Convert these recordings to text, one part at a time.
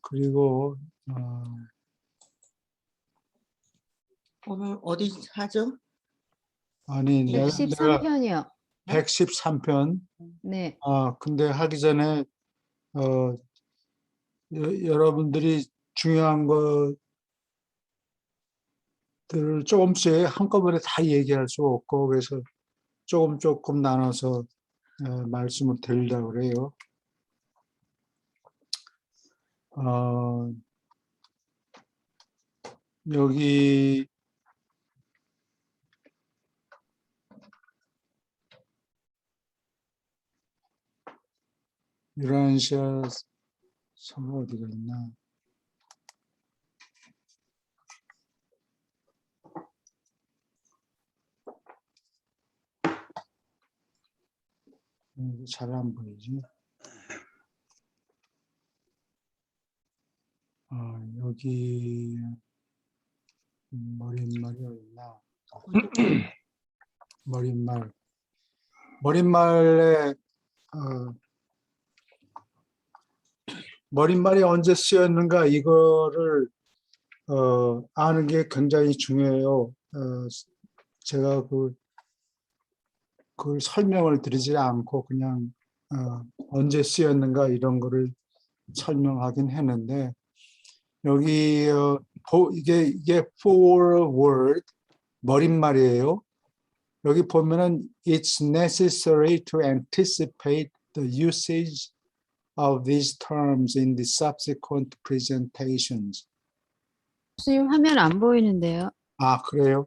그리고 오늘 어디 하죠? 아니 내가 113편이요. 113편. 네. 근데 하기 전에 여러분들이 중요한 것들을 조금씩 한꺼번에 다 얘기할 수 없고 그래서 조금 나눠서 말씀을 드리려고 그래요. 여기 유라시아 성 어디가 있나? 잘 안 보이지? 여기 머릿말이 어딨나? 머릿말에 머릿말이 언제 쓰였는가 이거를 아는 게 굉장히 중요해요. 제가 그걸 설명을 드리지 않고 그냥 언제 쓰였는가 이런 거를 설명하긴 했는데 여기 이게 forward 머릿말이에요. 여기 보면은 it's necessary to anticipate the usage of these terms in the subsequent presentations. 교수님 화면 안 보이는데요. 그래요?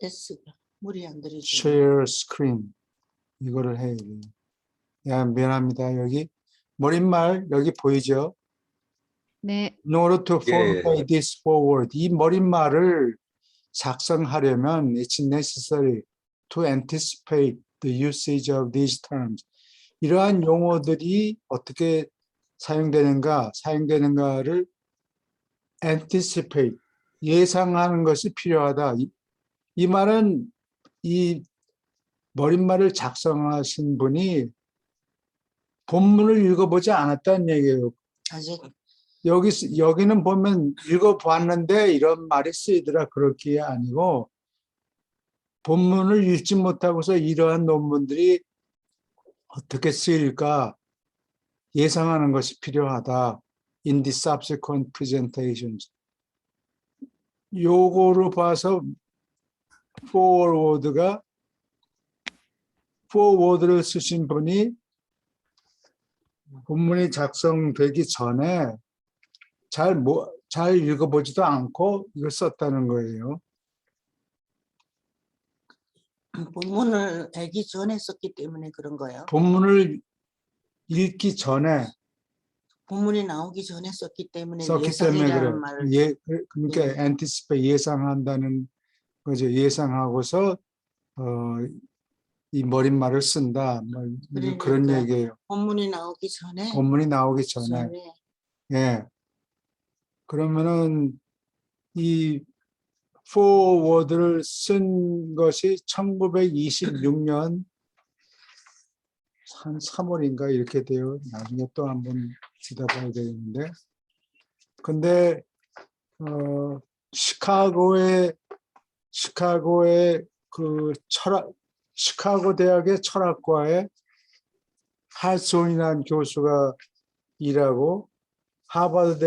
S가 물이 안 들어있어요. Share screen 이거를 해야 돼요. 미안합니다. 여기 머릿말 여기 보이죠? 네. In order to formulate this forward, 이 머릿말을 작성하려면 it's necessary to anticipate the usage of these terms. 이러한 용어들이 어떻게 사용되는가를 anticipate, 예상하는 것이 필요하다. 이 말은 이 머릿말을 작성하신 분이 본문을 읽어보지 않았다는 얘기예요. 아직 여기는 보면 읽어봤는데 이런 말이 쓰이더라 그럴 게 아니고 본문을 읽지 못하고서 이러한 논문들이 어떻게 쓰일까 예상하는 것이 필요하다. In the subsequent presentations. 요거로 봐서 forward를 쓰신 분이 본문이 작성되기 전에 잘 읽어보지도 않고 이걸 썼다는 거예요. 본문을 알기 전에 썼기 때문에 그런 거예요. 본문을 읽기 전에 본문이 나오기 전에 썼기 때문에 썼기 때문에 그래. 예상이라는 말을 그러니까 anticipate 예상한다는 거죠. 예상하고서 이 머릿말을 쓴다. 뭐 그런 얘기예요. 본문이 나오기 전에. 본문이 나오기 전에. 예. 그러면은 이 forward를 쓴 것이 1926년 한 3월인가 이렇게 돼요. 나중에 또 한번 들여다봐야 되는데. 근데 시카고의 그 시카고 대학의 철학과에 할손이라는 교수가 일하고 하버드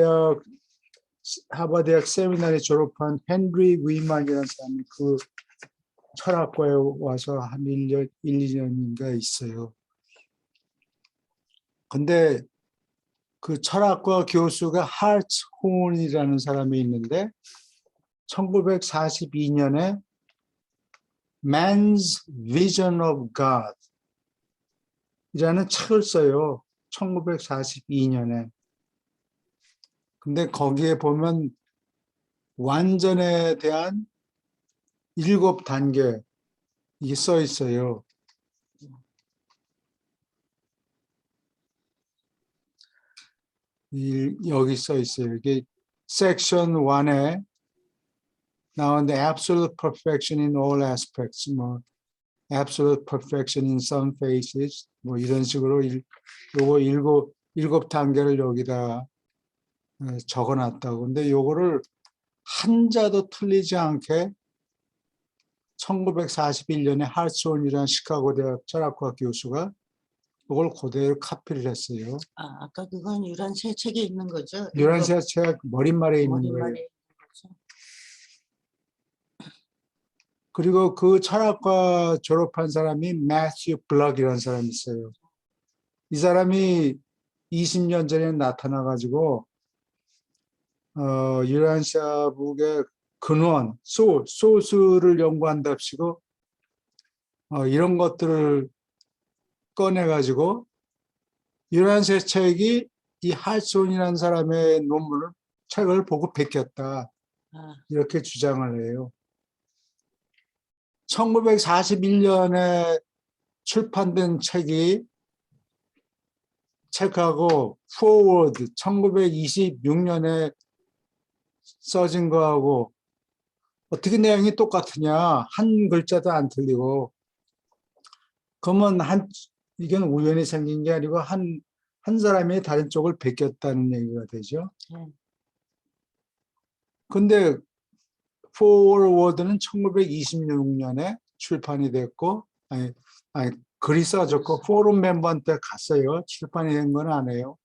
대학 세미나리 졸업한 헨리 위만이라는 사람이 그 철학과에 와서 한 1, 2년인가 있어요. 근데 그 철학과 교수가 할츠혼이라는 사람이 있는데 1942년에 Man's Vision of God 이라는 책을 써요. 1942년에. 근데 거기에 보면 완전에 대한 7단계 이게 써 있어요. 여기 써 있어요. 이게 섹션 1에 나오는데 absolute perfection in all aspects, 뭐 absolute perfection in some phases 뭐 이런 식으로 요거 일곱 단계를 여기다 적어놨다고. 근데 요거를 한자도 틀리지 않게 1941년에 할스온이라는 시카고 대학 철학과 교수가 그걸 그대로 카피를 했어요. 아, 아까 그건 유란세 책에 있는 거죠? 유란세 책 머릿말에 있는 거예요. 머릿말에 있는 거죠. 그리고 그 철학과 졸업한 사람이 매튜 블럭이라는 사람이 있어요. 이 사람이 20년 전에 나타나가지고 유란시아북의 근원, 소스를 연구한답시고 이런 것들을 꺼내가지고 유란세 책이 이 할손이라는 사람의 책을 보고 베꼈다. 아, 이렇게 주장을 해요. 1941년에 출판된 책하고 포워드 1926년에 써진 거하고 어떻게 내용이 똑같으냐. 한 글자도 안 틀리고. 그러면 이건 우연히 생긴 게 아니고 한 사람이 다른 쪽을 베꼈다는 얘기가 되죠. 근데 포워드는 1926년에 출판이 됐고, 글이 써졌고, 포럼 멤버한테 갔어요. 출판이 된 건 아니에요.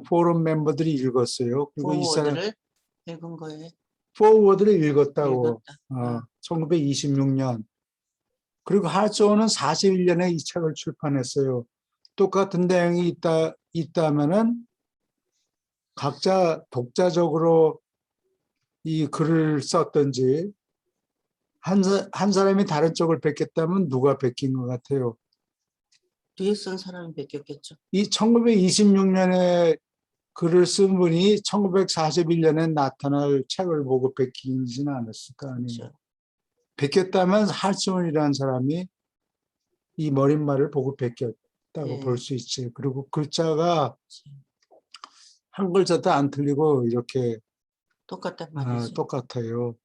포럼 멤버들이 읽었어요. 그리고 이 사람 포워드를 읽은 거예요. 포워드를 읽었다고. 읽었다. 1926년. 그리고 할소는 41년에 이 책을 출판했어요. 똑같은 내용이 있다면은 각자 독자적으로 이 글을 썼든지 한 사람이 다른 쪽을 베꼈다면 누가 베낀 것 같아요? 뒤에 쓴 사람이 베꼈겠죠. 이 1926년에 글을 쓴 분이 1941년에 나타날 책을 보고 베끼지는 않았을 거 아니에요. 그렇죠. 베꼈다면 할스원이라는 사람이 이 머릿말을 보고 베꼈다고 예. 볼 수 있지. 그리고 글자가 한 글자도 안 틀리고 이렇게 똑같단 말이죠. 똑같아요.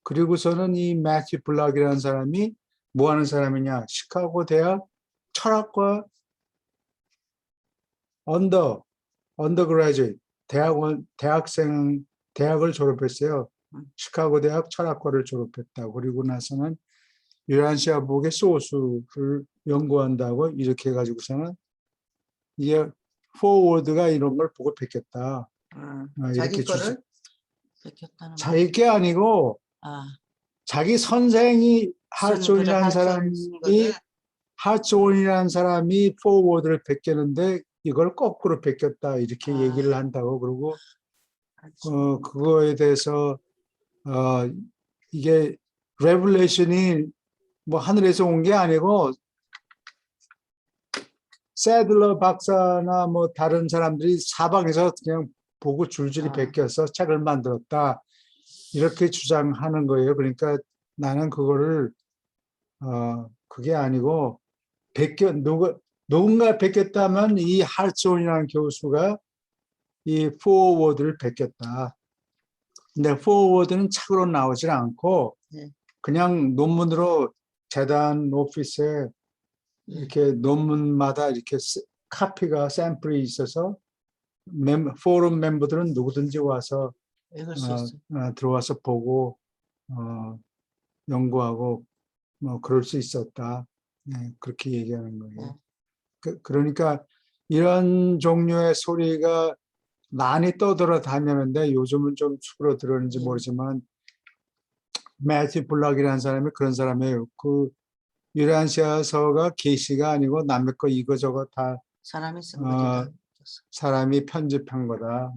그리고서는 이 매튜 블락이라는 사람이 뭐 하는 사람이냐? 시카고 대학 철학과 언더그래주에이트 대학을 졸업했어요. 시카고 대학 철학과를 졸업했다고. 그리고 나서는 유란시아북의 소스를 연구한다고 이렇게 해가지고서는 이게 포워드가 이런 걸 보고 베꼈다. 자기 이렇게 거를 베꼈다는 자기 게 아니고 아, 자기 선생이 쓴 글을 하츠온이라는 사람이 포워드를 베꼈는데 이걸 거꾸로 베꼈다 이렇게 얘기를 한다고. 그리고 그거에 대해서 이게 레블레이션이 뭐 하늘에서 온 게 아니고 세들러 박사나 뭐 다른 사람들이 사방에서 그냥 보고 줄줄이 베껴서 책을 만들었다 이렇게 주장하는 거예요. 그러니까 나는 그거를 그게 아니고 누군가 베꼈다면 이 할츠온이라는 교수가 이 포워드를 베꼈다. 근데 포워드는 책으로 나오질 않고 그냥 논문으로 재단 오피스에 이렇게 논문마다 이렇게 카피가 샘플이 있어서 포럼 멤버들은 누구든지 와서 읽을 수 있어요. 들어와서 보고 연구하고 뭐 그럴 수 있었다. 그렇게 얘기하는 거예요. 그러니까 이런 종류의 소리가 많이 떠돌아다니는데 요즘은 좀 줄어들었는지 모르지만 매튜 블락이라는 사람이 그런 사람이에요. 그 유란시아서가 계시가 아니고 남의 거 이거저거 다 사람이 쓴 거다. 사람이 편집한 거다.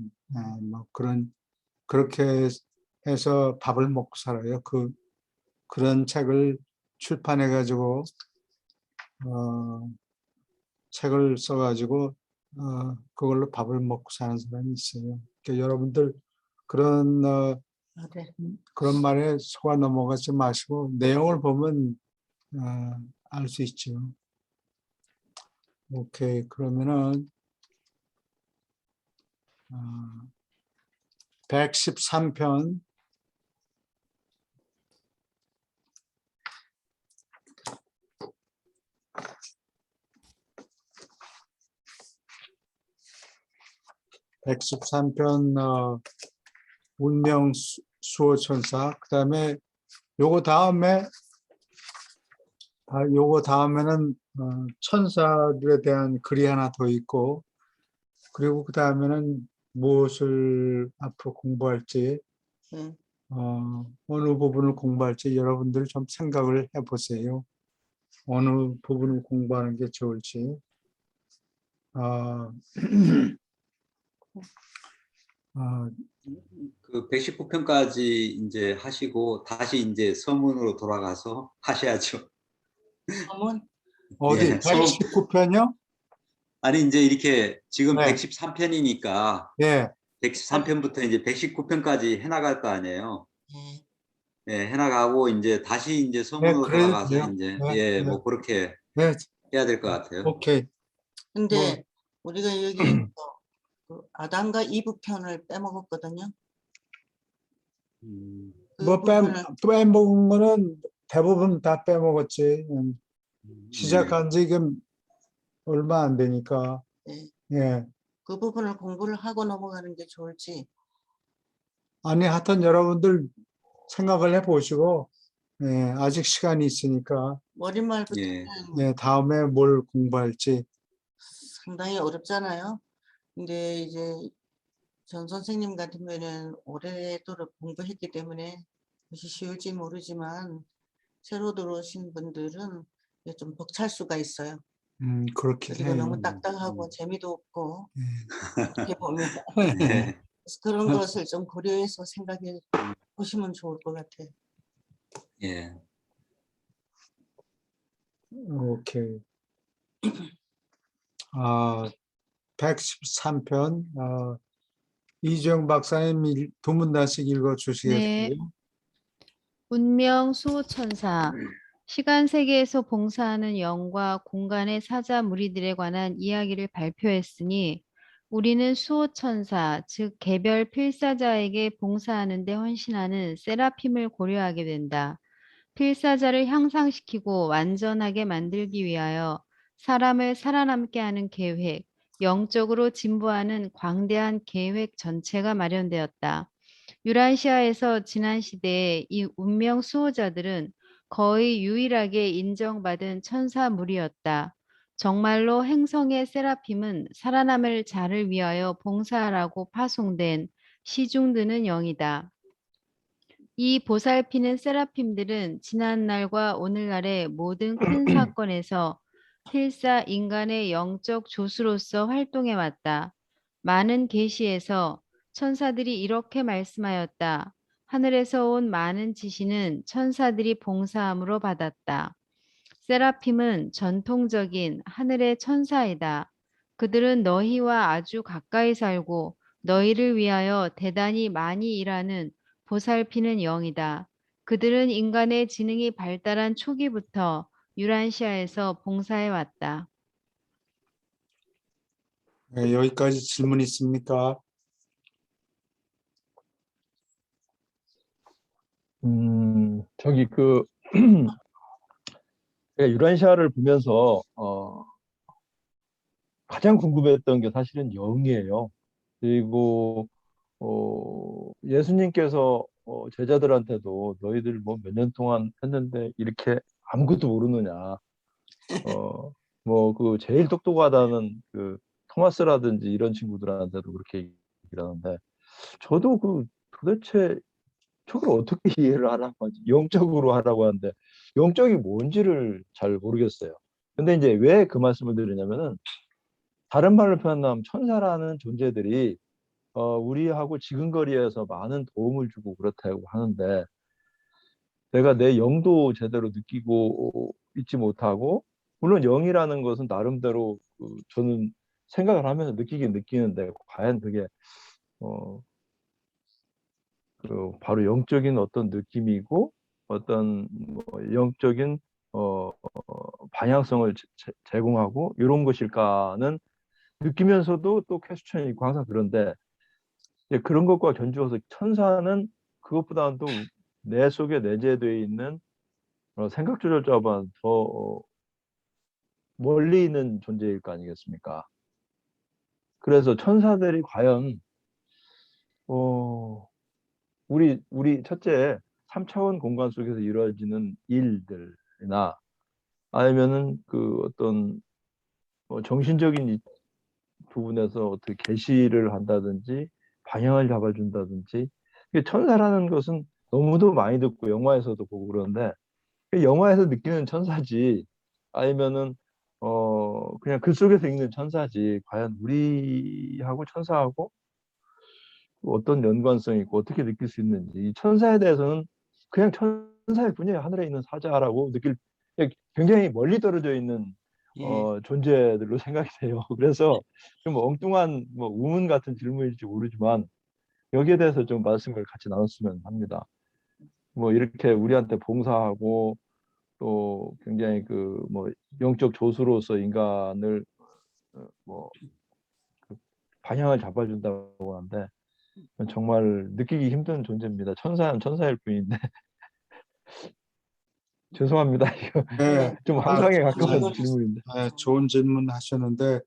뭐 그렇게 해서 밥을 먹고 살아요. 그런 책을 출판해 가지고 책을 써 가지고 그걸로 밥을 먹고 사는 사람이 있어요. 그러니까 여러분들 그런 그런 말에 속아 넘어가지 마시고 내용을 보면 알 수 있죠. 오케이. 그러면은 113편 113편 운명 수호천사. 그다음에 요거 다음에는 천사들에 대한 글이 하나 더 있고, 그리고 그 다음에는 무엇을 앞으로 공부할지, 네. 어느 부분을 공부할지 여러분들 좀 생각을 해보세요. 어느 부분을 공부하는 게 좋을지. 아, 아, 그 119편까지 이제 하시고 다시 이제 서문으로 돌아가서 하셔야죠. 서문? 어디 예, 서문. 119편이요? 아니 이제 이렇게 지금 네. 113편이니까 예, 113편부터 이제 119편까지 해나갈 거 아니에요. 네. 예, 해나가고 이제 다시 이제 네, 서문으로 그래도 돌아가서 돼요. 이제 네, 예, 네, 뭐 그렇게 네, 해야 될 것 같아요. 오케이. 근데 우리가 여기에서 그 아담과 이브 편을 빼먹었거든요. 그 뭐 부분을 빼먹은 거는 대부분 다 빼먹었지. 네. 시작한 지 지금 얼마 안 되니까. 네, 예. 그 부분을 공부를 하고 넘어가는 게 좋을지. 아니, 하여튼 여러분들 생각을 해보시고, 예, 아직 시간이 있으니까, 머릿말부터는 예. 예, 다음에 뭘 공부할지. 상당히 어렵잖아요. 근데 이제 전 선생님 같으면은 오래도록 공부했기 때문에 그것이 쉬울지 모르지만 새로 들어오신 분들은 이게 좀 벅찰 수가 있어요. 그렇긴 그리고 해요. 너무 딱딱하고 재미도 없고 어떻게 보면 네. 그래서 그런 것을 좀 고려해서 생각해 보시면 좋을 것 같아요. 예. 오케이. 113편, 이주영 박사님 두 문단씩 읽어 주시겠어요? 네. 운명 수호천사. 시간 세계에서 봉사하는 영과 공간의 사자 무리들에 관한 이야기를 발표했으니 우리는 수호천사, 즉 개별 필사자에게 봉사하는 데 헌신하는 세라핌을 고려하게 된다. 필사자를 향상시키고 완전하게 만들기 위하여 사람을 살아남게 하는 계획, 영적으로 진보하는 광대한 계획 전체가 마련되었다. 유라시아에서 지난 시대에 이 운명 수호자들은 거의 유일하게 인정받은 천사 무리였다. 정말로 행성의 세라핌은 살아남을 자를 위하여 봉사하라고 파송된 시중드는 영이다. 이 보살피는 세라핌들은 지난날과 오늘날의 모든 큰 사건에서 필사 인간의 영적 조수로서 활동해 왔다. 많은 계시에서 천사들이 이렇게 말씀하였다. 하늘에서 온 많은 지시는 천사들이 봉사함으로 받았다. 세라핌은 전통적인 하늘의 천사이다. 그들은 너희와 아주 가까이 살고 너희를 위하여 대단히 많이 일하는 보살피는 영이다. 그들은 인간의 지능이 발달한 초기부터 유란시아에서 봉사해 왔다. 네, 여기까지 질문 있습니까? 저기 제가 유란시아를 보면서 가장 궁금했던 게 사실은 영이에요. 그리고 예수님께서 제자들한테도 너희들 뭐 몇 년 동안 했는데 이렇게 아무것도 모르느냐. 뭐 그 제일 똑똑하다는 그 토마스라든지 이런 친구들한테도 그렇게 얘기를 하는데 저도 도대체 저걸 어떻게 이해를 하라고 하지? 영적으로 하라고 하는데 영적이 뭔지를 잘 모르겠어요. 근데 이제 왜 그 말씀을 드리냐면은 다른 말로 표현하면 천사라는 존재들이 우리하고 지근거리에서 많은 도움을 주고 그렇다고 하는데 내가 내 영도 제대로 느끼고 있지 못하고 물론 영이라는 것은 나름대로 저는 생각을 하면서 느끼긴 느끼는데 과연 그게 어, 바로 영적인 어떤 느낌이고 어떤 뭐 영적인 방향성을 제공하고 이런 것일까는 느끼면서도 또 퀘스천이 있고 항상 그런데 그런 것과 견주어서 천사는 그것보다는 또 내 속에 내재되어 있는 생각 조절자보다 더 멀리 있는 존재일 거 아니겠습니까? 그래서 천사들이 과연 우리 첫째 3차원 공간 속에서 이루어지는 일들이나 아니면은 그 어떤 정신적인 부분에서 어떻게 계시를 한다든지 방향을 잡아준다든지 이게 천사라는 것은 너무도 많이 듣고 영화에서도 보고 그러는데 영화에서 느끼는 천사지 아니면은 그냥 글 속에서 읽는 천사지 과연 우리하고 천사하고 어떤 연관성이 있고 어떻게 느낄 수 있는지 이 천사에 대해서는 그냥 천사일 뿐이에요. 하늘에 있는 사자라고 느낄 굉장히 멀리 떨어져 있는 예. 존재들로 생각이 돼요. 그래서 좀 엉뚱한 뭐 우문 같은 질문일지 모르지만 여기에 대해서 좀 말씀을 같이 나눴으면 합니다. 뭐 이렇게 우리한테 봉사하고 또 굉장히 그 뭐 영적 조수로서 인간을 뭐 방향을 잡아준다고 하는데 정말 느끼기 힘든 존재입니다. 천사는 천사일 뿐인데 죄송합니다. 이거 네, 좀 아, 환상에 가까운 질문 질문인데. 좋은 질문 하셨는데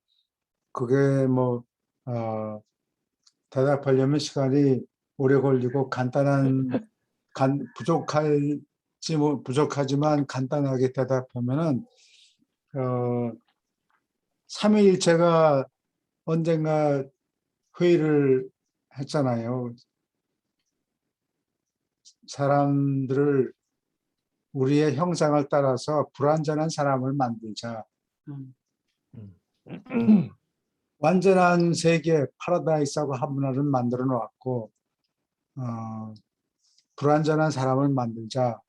그게 뭐 대답하려면 시간이 오래 걸리고 부족하지만 간단하게 대답하면은 삼위일체가 언젠가 회의를 했잖아요. 사람들을 우리의 형상을 따라서 불완전한 사람을 만들자. 음. 완전한 세계 파라다이스하고 하모니를 만들어 놓았고 불완전한 사람을 만들자.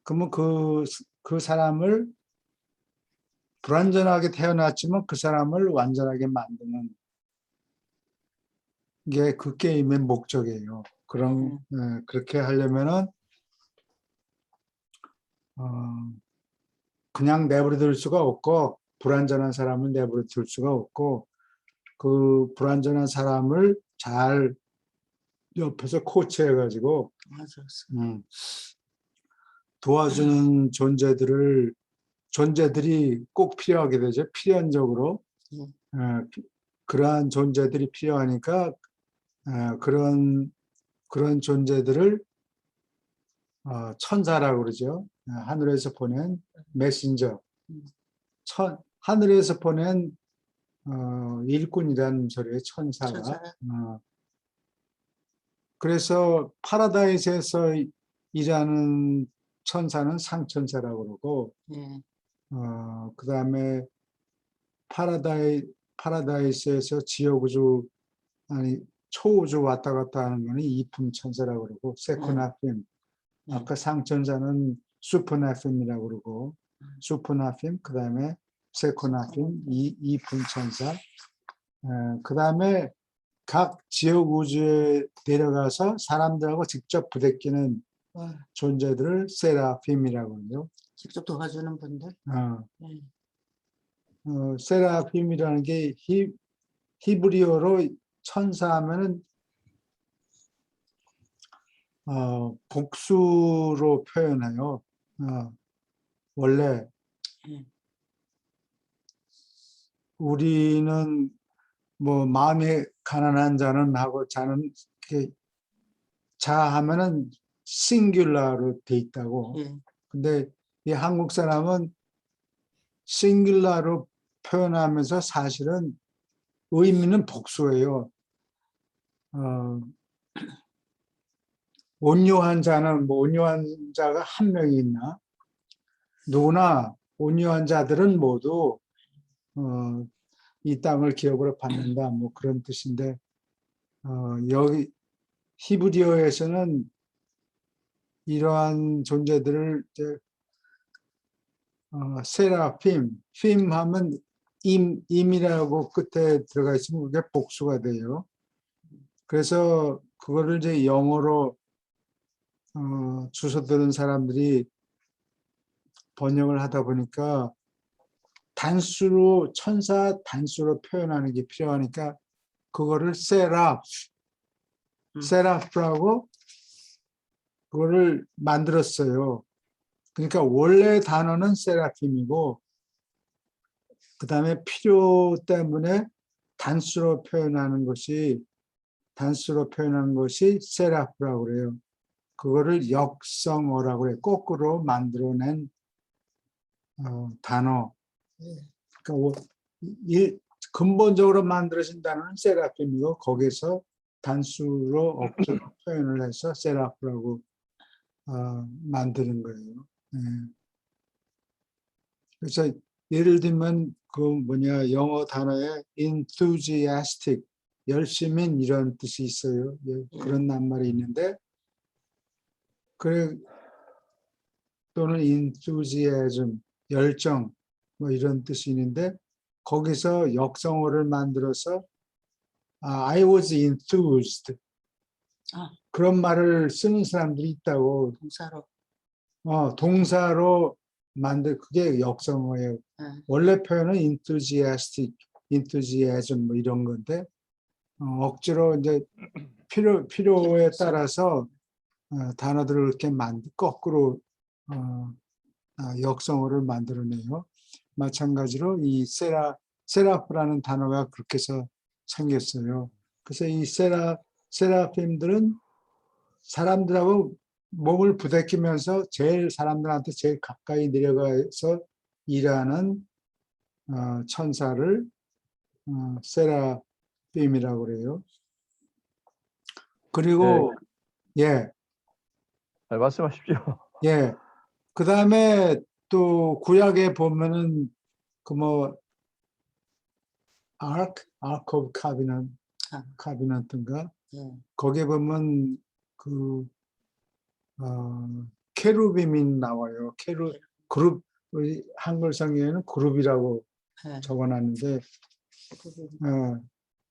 그러면 그 사람을 불완전하게 태어났지만 그 사람을 완전하게 만드는 게 그 게임의 목적이에요. 그렇게 하려면은 그냥 내버려 둘 수가 없고 불완전한 사람을 내버려 둘 수가 없고 그 불완전한 사람을 잘 옆에서 코치해가지고 맞아. 도와주는 존재들이 꼭 필요하게 되죠. 필연적으로 그러한 존재들이 필요하니까 그런 존재들을 천사라고 그러죠. 하늘에서 보낸 메신저, 하늘에서 보낸 일꾼이라는 소리예요. 천사가. 천사가. 그래서 파라다이스에서 일하는 천사는 상천사라고 그러고 예. 그다음에 파라다이스에서 지옥우주 아니 초우주 왔다 갔다 하는 거는 이품천사라고 그러고 세코나핌. 아까 상천사는 슈퍼나핌이라고 그러고 슈퍼나핌 그다음에 세코나핌 이품천사. 그다음에 각 지역 우주에 내려가서 사람들하고 직접 부대끼는 존재들을 세라핌이라고 하죠. 직접 도와주는 분들. 세라핌이라는 게 히브리어로 천사하면은 복수로 표현해요. 원래 우리는 뭐 마음이 가난한 자는 하고 자는 자하면은 싱귤라로 돼 있다고. 근데 이 한국 사람은 싱귤라로 표현하면서 사실은 의미는 복수예요. 온유한 자는 뭐 온유한 자가 한 명이 있나? 누구나 온유한 자들은 모두 이 땅을 기업으로 받는다. 뭐 그런 뜻인데 여기 히브리어에서는 이러한 존재들을 이제 세라핌, 핌 하면 임이라고 끝에 들어가 있으면 그게 복수가 돼요. 그래서 그거를 이제 영어로 주워 들은 사람들이 번역을 하다 보니까 천사 단수로 표현하는 게 필요하니까 그거를 세라프라고 그거를 만들었어요. 그러니까 원래 단어는 세라핌이고 그 다음에 필요 때문에 단수로 표현하는 것이 세라프라고 그래요. 그거를 역성어라고 해요. 거꾸로 만들어낸 단어. 그러니까 근본적으로 만들어진 단어는 세라핌이고 거기서 단수로 억지로 표현을 해서 세라프라고 만드는 거예요. 예. 그래서 예를 들면 그 영어 단어에 enthusiastic, 열심인 이런 뜻이 있어요. 예, 그런 낱말이 있는데 그래 또는 enthusiasm, 열정 뭐 이런 뜻이 있는데 거기서 역성어를 만들어서 I was enthused 그런 말을 쓰는 사람들이 있다고. 동사로. 동사로 그게 역성어예요. 원래 표현은 enthusiasm 뭐 이런 건데 억지로 이제 필요에 따라서 단어들을 이렇게 거꾸로 역성어를 만들어내요. 마찬가지로 이 세라프라는 단어가 그렇게 해서 생겼어요. 그래서 이 세라핌들은 사람들하고 몸을 부대끼면서 사람들한테 제일 가까이 내려가서 일하는 천사를 세라핌이라고 그래요. 그리고 말씀하십시오. 그 다음에 또 구약에 보면은 Ark of Covenant인가? 거기에 보면 케루빔이 나와요. 그룹, 한글 성경에는 그룹이라고 적어놨는데,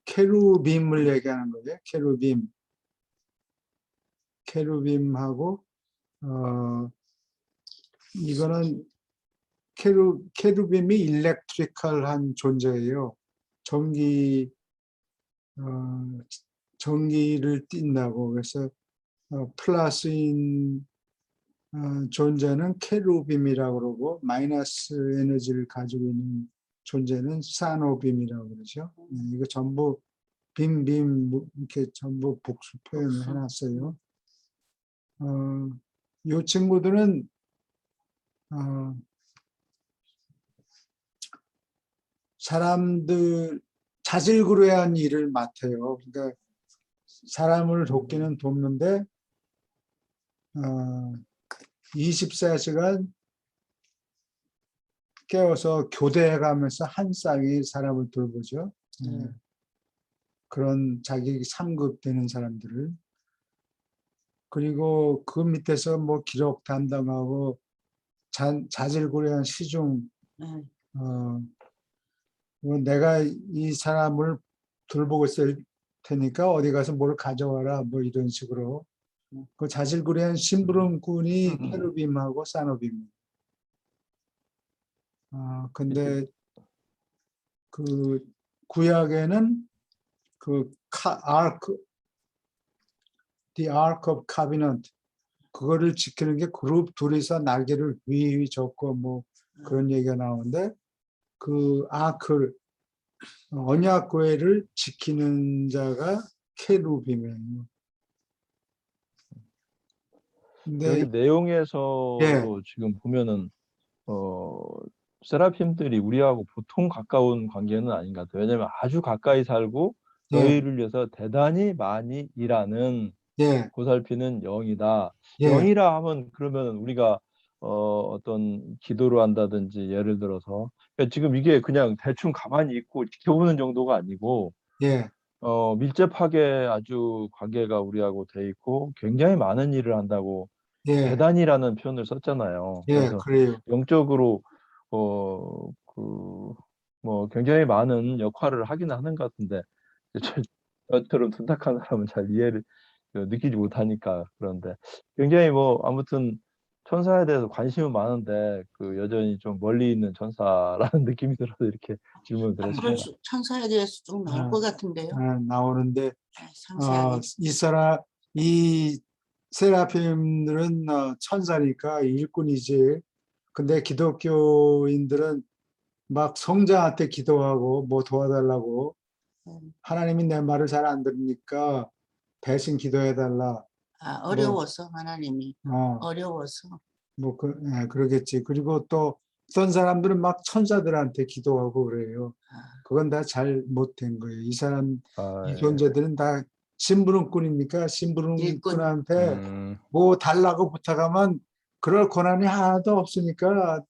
케루빔을 얘기하는 거예요. 케루빔하고, 이거는 케루빔이 일렉트리컬한 존재예요. 전기를 띈다고. 그래서 플러스인 존재는 케루빔이라고 그러고 마이너스 에너지를 가지고 있는 존재는 사노빔이라고 그러죠. 이거 전부 빔 이렇게 전부 복수 표현을 해놨어요. 이 친구들은 사람들 자질구레한 일을 맡아요. 그러니까 사람을 돕는데 24시간 깨워서 교대해가면서 한 쌍이 사람을 돌보죠. 그런 자기 3급 되는 사람들을. 그리고 그 밑에서 뭐 기록 담당하고 자질구레한 시중 내가 이 사람을 돌보고 있을 테니까 어디 가서 뭘 가져와라 뭐 이런 식으로 그 자질구레한 심부름꾼이 케루빔하고 사노빔. 근데 그 구약에는 The Ark of Covenant 그거를 지키는 게 그룹 둘이서 날개를 휘휘 젓고 뭐 그런 얘기가 나오는데 그 아크를 언약궤를 지키는 자가 케루빔이에요. 여기 내용에서도 지금 보면은 세라핌들이 우리하고 보통 가까운 관계는 아닌 것 같아요. 왜냐하면 아주 가까이 살고 너희를 위해서 대단히 많이 일하는 보살피는 영이다. 영이라 하면 그러면 우리가 어떤 기도를 한다든지 예를 들어서 그러니까 지금 이게 그냥 대충 가만히 있고 지켜보는 정도가 아니고 밀접하게 아주 관계가 우리하고 돼 있고 굉장히 많은 일을 한다고 대단이라는 표현을 썼잖아요. 그래서 그래요. 영적으로 뭐 굉장히 많은 역할을 하긴 하는 것 같은데 저처럼 둔탁한 사람은 잘 이해를 느끼지 못하니까 그런데 굉장히 뭐 아무튼 천사에 대해서 관심은 많은데 그 여전히 좀 멀리 있는 천사라는 느낌이 들어서 이렇게 질문을 드렸습니다. 천사에 대해서 좀 나올 것 같은데요. 나오는데 상세하게. 이 세라핌들은 천사니까 일꾼이지. 근데 기독교인들은 막 성자한테 기도하고 뭐 도와달라고 하나님이 내 말을 잘 안 들으니까 대신 기도해달라. 어려워서 하나님이 어, 어려워서. 그러겠지. 그리고 또 어떤 사람들은 막 천사들한테 기도하고 그래요. 그건 다 잘 못된 거예요. 이 아, 존재들은 다 심부름꾼입니까? 일꾼. 심부름꾼한테 음, 뭐 달라고 부탁하면 그럴 권한이 하나도 없으니까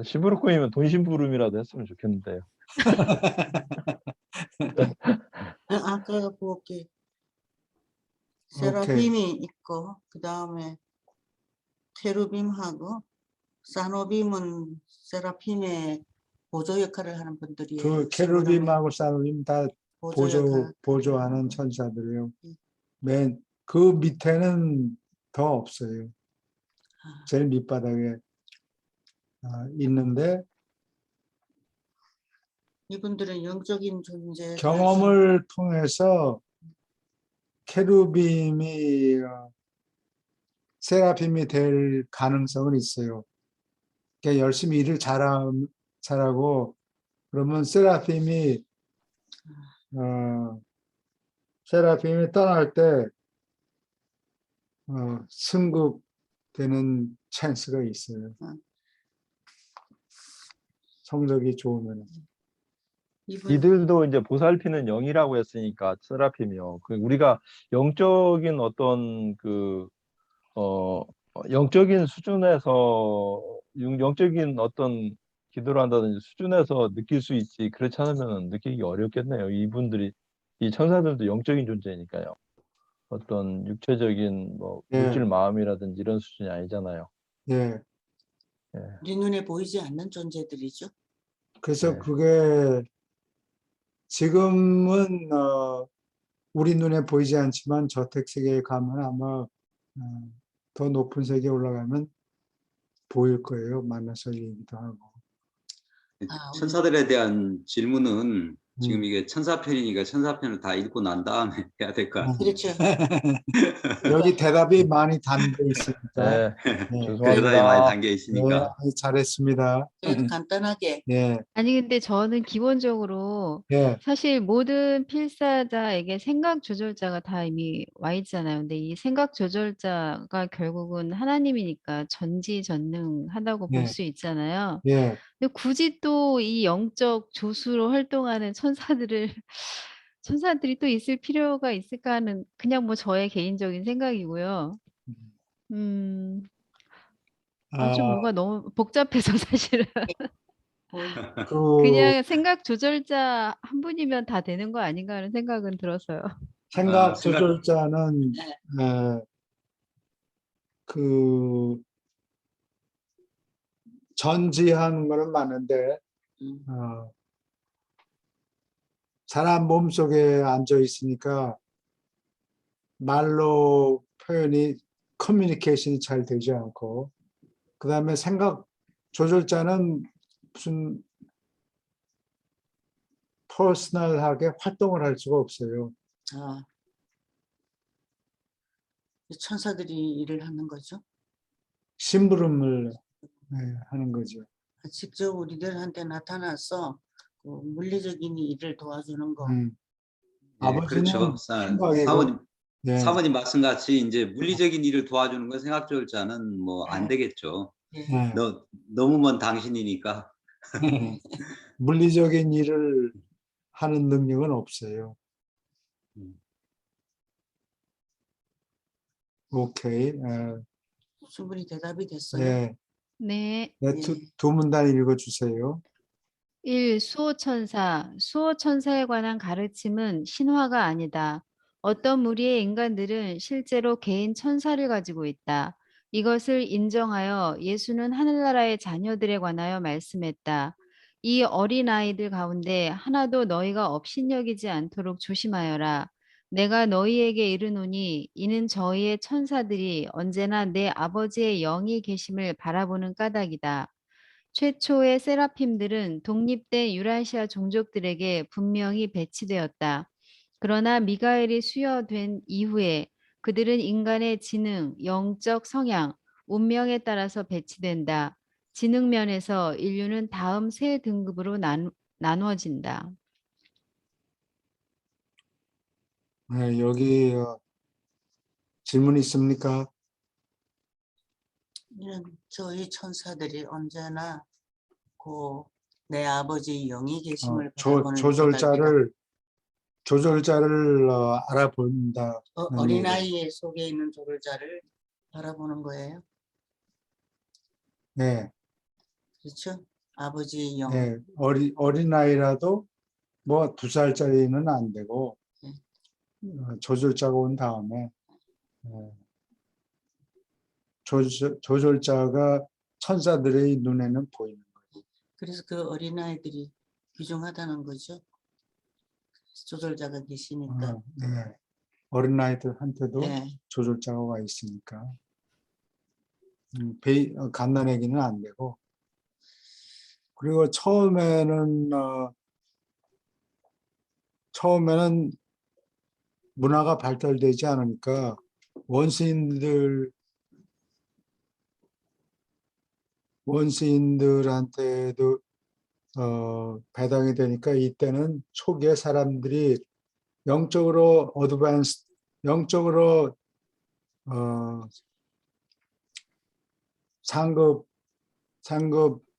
심부름꾼이면 돈 심부름이라도 했으면 좋겠는데요. 아까 볼게. 오케이. 세라핌이 있고 그 다음에 케루빔하고 사노빔은 세라핌의 보조 역할을 하는 분들이에요. 그 케루빔하고 사루빔 다 보조하는 천사. 천사들이에요. 음. 그 밑에는 더 없어요. 제일 밑바닥에 있는데 이분들은 영적인 존재. 경험을 통해서 케루빔이 세라핌이 될 가능성은 있어요. 그러니까 열심히 일을 잘하고 그러면 세라핌이 떠날 때 승급되는 찬스가 있어요. 성적이 좋으면. 이들도 이제 보살피는 영이라고 했으니까 세라핌이요. 우리가 영적인 어떤 영적인 수준에서 영적인 어떤 기도를 한다든지 수준에서 느낄 수 있지, 그렇지 않으면 느끼기 어렵겠네요. 이분들이, 이 천사들도 영적인 존재니까요. 어떤 육체적인 뭐 예. 물질 마음이라든지 이런 수준이 아니잖아요. 예. 우리 눈에 보이지 않는 존재들이죠. 그래서 네. 그게 지금은 우리 눈에 보이지 않지만 저택 세계에 가면 아마 더 높은 세계에 올라가면 보일 거예요. 만나서 얘기도 하고. 천사들에 대한 질문은 지금 음. 이게 천사편이니까 천사편을 다 읽고 난 다음에 해야 될 것 같아요. 그렇죠. 여기 대답이 많이 담겨 있으니까. 네, 네. 대답이 많이 죄송합니다. 담겨 네, 있으니까. 잘했습니다. 그래도 간단하게 예, 아니 근데 저는 기본적으로 예, 사실 모든 필사자에게 생각 조절자가 다 이미 와 있잖아요. 근데 이 생각 조절자가 결국은 하나님이니까 전지전능하다고 볼 예, 수 있잖아요. 예. 근데 굳이 또 이 영적 조수로 활동하는 천사들이 또 있을 필요가 있을까 하는 그냥 뭐 저의 개인적인 생각이고요. 좀 아, 뭐가 너무 복잡해서 사실은 그 그냥 생각 조절자 한 분이면 다 되는 거 아닌가 하는 생각은 들었어요. 생각 생각, 조절자는 그 전지하는 거는 맞는데 어, 사람 몸속에 앉아 있으니까 말로 표현이 커뮤니케이션이 잘 되지 않고 그다음에 생각 조절자는 무슨 퍼스널하게 활동을 할 수가 없어요. 천사들이 일을 하는 거죠. 심부름을 하는 거죠. 직접 우리들한테 나타나서 그 물리적인 일을 도와주는 거. 음. 예, 아버지는 그렇죠. 생각이고, 예, 사모님 말씀같이 이제 물리적인 일을 도와주는 건 생각조절자는 뭐 안 되겠죠. 예. 예. 너무 먼 당신이니까. 물리적인 일을 하는 능력은 없어요. 오케이. 충분히 대답이 됐어요. 네. 네. 네, 두 문단 읽어주세요. 1. 수호천사. 수호천사에 관한 가르침은 신화가 아니다. 어떤 무리의 인간들은 실제로 개인 천사를 가지고 있다. 이것을 인정하여 예수는 하늘나라의 자녀들에 관하여 말씀했다. 이 어린아이들 가운데 하나도 너희가 업신여기지 않도록 조심하여라. 내가 너희에게 이르노니 이는 저희의 천사들이 언제나 내 아버지의 영이 계심을 바라보는 까닭이다. 최초의 세라핌들은 독립된 유라시아 종족들에게 분명히 배치되었다. 그러나 미가엘이 수여된 이후에 그들은 인간의 지능, 영적 성향, 운명에 따라서 배치된다. 지능 면에서 인류는 다음 세 등급으로 나누어진다. 네, 여기 질문 있습니까? 이런 저희 천사들이 언제나 그 내 아버지 영이 계심을 바라보는 조절자를 알아본다. 어린아이의 속에 있는 조절자를 바라보는 거예요. 네, 그렇죠? 아버지 영. 네, 어린아이라도 뭐 2살짜리는 안 되고 조절자가 온 다음에 조절자가 천사들의 눈에는 보이는 거예요. 그래서 그 어린아이들이 귀중하다는 거죠. 조절자가 계시니까. 네. 어린아이들한테도 네. 조절자가 와 있으니까 갓난아기는 안 되고, 그리고 처음에는 문화가 발달되지 않으니까 원시인들한테도 배당이 되니까, 이때는 초기에 사람들이 영적으로 영적으로 상급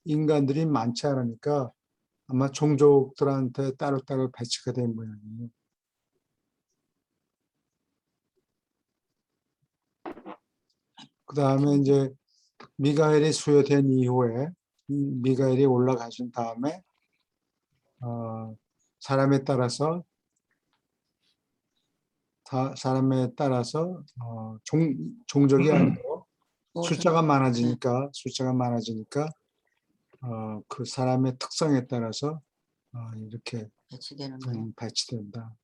인간들이 많지 않으니까 아마 종족들한테 따로따로 배치가 된 모양이에요. 그 다음에 이제 미가엘이 수여된 이후에, 미가엘이 올라가신 다음에 사람에 따라서 종족이 아니고 숫자가 많아지니까 그 사람의 특성에 따라서 이렇게 배치되는 거예요. 배치된다.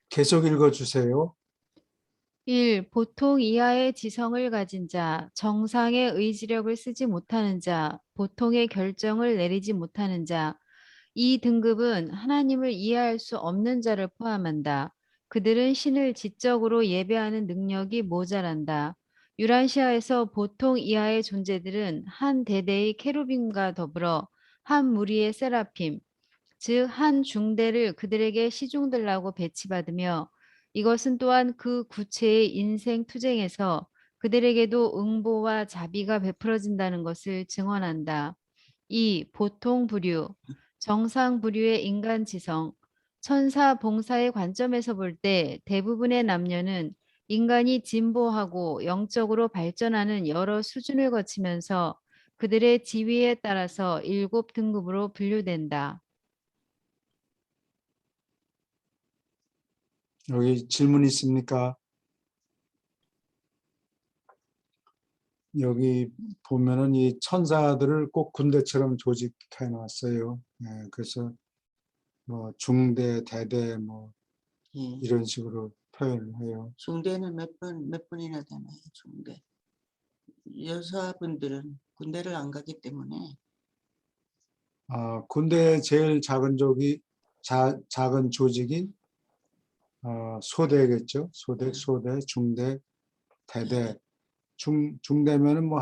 계속 읽어주세요. 1. 보통 이하의 지성을 가진 자, 정상의 의지력을 쓰지 못하는 자, 보통의 결정을 내리지 못하는 자. 이 등급은 하나님을 이해할 수 없는 자를 포함한다. 그들은 신을 지적으로 예배하는 능력이 모자란다. 유란시아에서 보통 이하의 존재들은 한 대대의 케루빔과 더불어 한 무리의 세라핌, 즉 한 중대를 그들에게 시중들라고 배치받으며, 이것은 또한 그 구체의 인생 투쟁에서 그들에게도 응보와 자비가 베풀어진다는 것을 증언한다. 2. 보통 부류, 정상 부류의 인간 지성, 천사 봉사의 관점에서 볼 때 대부분의 남녀는 인간이 진보하고 영적으로 발전하는 여러 수준을 거치면서 그들의 지위에 따라서 7등급으로 분류된다. 여기 질문 있습니까? 여기 보면은 이 천사들을 꼭 군대처럼 조직해 놨어요. 그래서 뭐 중대, 대대 뭐 예. 이런 식으로 표현을 해요. 중대는 몇 분이나 되나요? 중대. 여사분들은 군대를 안 가기 때문에 군대 제일 작은 작은 조직이 소대겠죠. 소대, 중대, 대대. 중대면은 뭐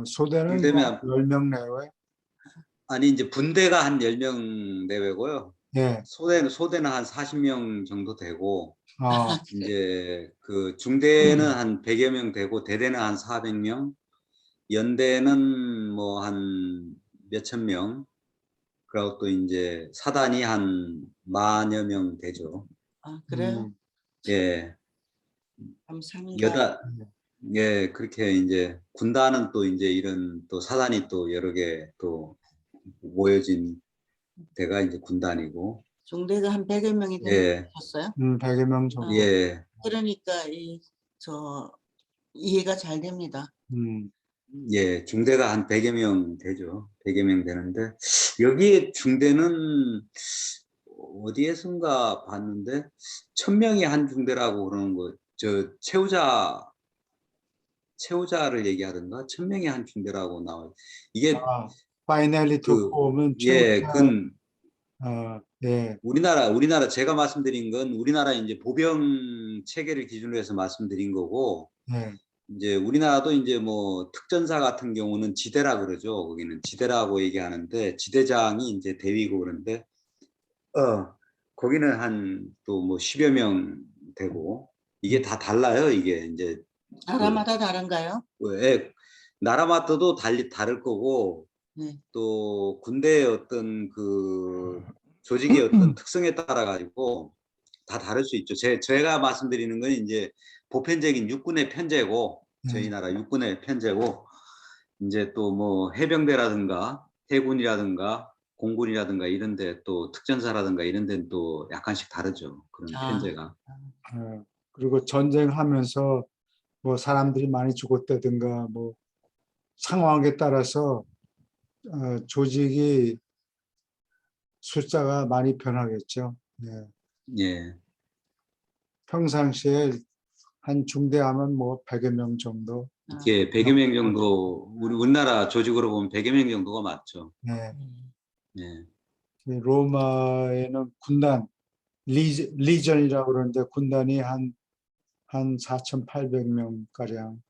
소대는 뭐 중대면 10명 내외. 아니 이제 분대가 한 10명 내외고요. 예. 소대는 한 40명 정도 되고, 이제 그 중대는 한 100여 명 되고, 대대는 한 400명, 연대는 뭐 한 몇천 명, 그리고 또 이제 사단이 한 10,000여 명 되죠. 그래요? 예. 감사합니다. 예, 그렇게 이제 군단은 또 이제 이런 또 사단이 또 여러 개 또 모여진 데가 이제 군단이고. 중대가 한 100여 명이 예. 되셨어요? 100여 명 정도. 예. 그러니까 이해가 잘 됩니다. 예, 중대가 한 100여 명 되죠. 100여 명 되는데, 여기에 중대는 어디에선가 봤는데 1000명이 한 중대라고 그러는 거, 채우자를 얘기하던가 1000명이 한 중대라고 나와요. 이게 파이널리 투 폼은 예, 예. 우리나라 제가 말씀드린 건 우리나라 이제 보병 체계를 기준으로 해서 말씀드린 거고, 예. 이제 우리나라도 이제 뭐 특전사 같은 경우는 지대라 그러죠. 거기는 지대라고 얘기하는데 지대장이 이제 대위고 그런데 거기는 한 또 뭐 10여 명 되고 이게 다 달라요. 이게 이제 나라마다 다른가요? 왜 나라마다도 다를 거고 네. 또 군대의 어떤 그 조직의 어떤 특성에 따라 가지고 다 다를 수 있죠. 제가 말씀드리는 건 이제 보편적인 육군의 편제고 저희 나라 육군의 편제고 이제 또 뭐 해병대라든가 해군이라든가 공군이라든가 이런 데 또 특전사라든가 이런 데는 또 약간씩 다르죠. 그런 아. 편제가. 그리고 전쟁하면서 뭐 사람들이 많이 죽었다든가 뭐 상황에 따라서 조직이 숫자가 많이 변하겠죠. 예. 예. 평상시에 한 중대하면 뭐 100여 명 정도. 이게 100여 명 정도 우리나라 조직으로 보면 100여 명 정도가 맞죠. 예. 예. 로마에는 군단 리전이라고 그러는데 군단이 한 4,800명 가량.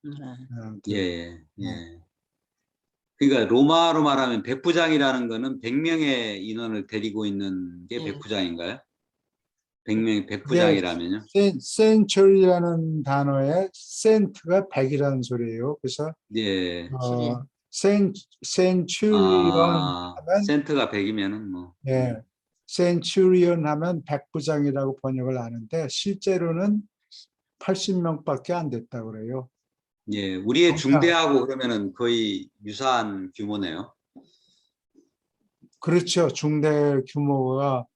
예, 예, 예. 그러니까 로마로 말하면 백부장이라는 거는 100명의 인원을 데리고 있는 게 예. 백부장인가요? 100명 그게 백부장이라면요? 센츄리라는 단어에 센트가 100이라는 소리예요. 그래서 예. 센츄리언 하면 센트가 100이면은 뭐. 예, 센츄리언 하면 백부장이라고 번역을 하는데 실제로는 80명밖에 안 됐다 그래요. 예, 우리의 그러니까 중대하고 그러면은 거의 유사한 규모네요. 그렇죠. 중대 규모가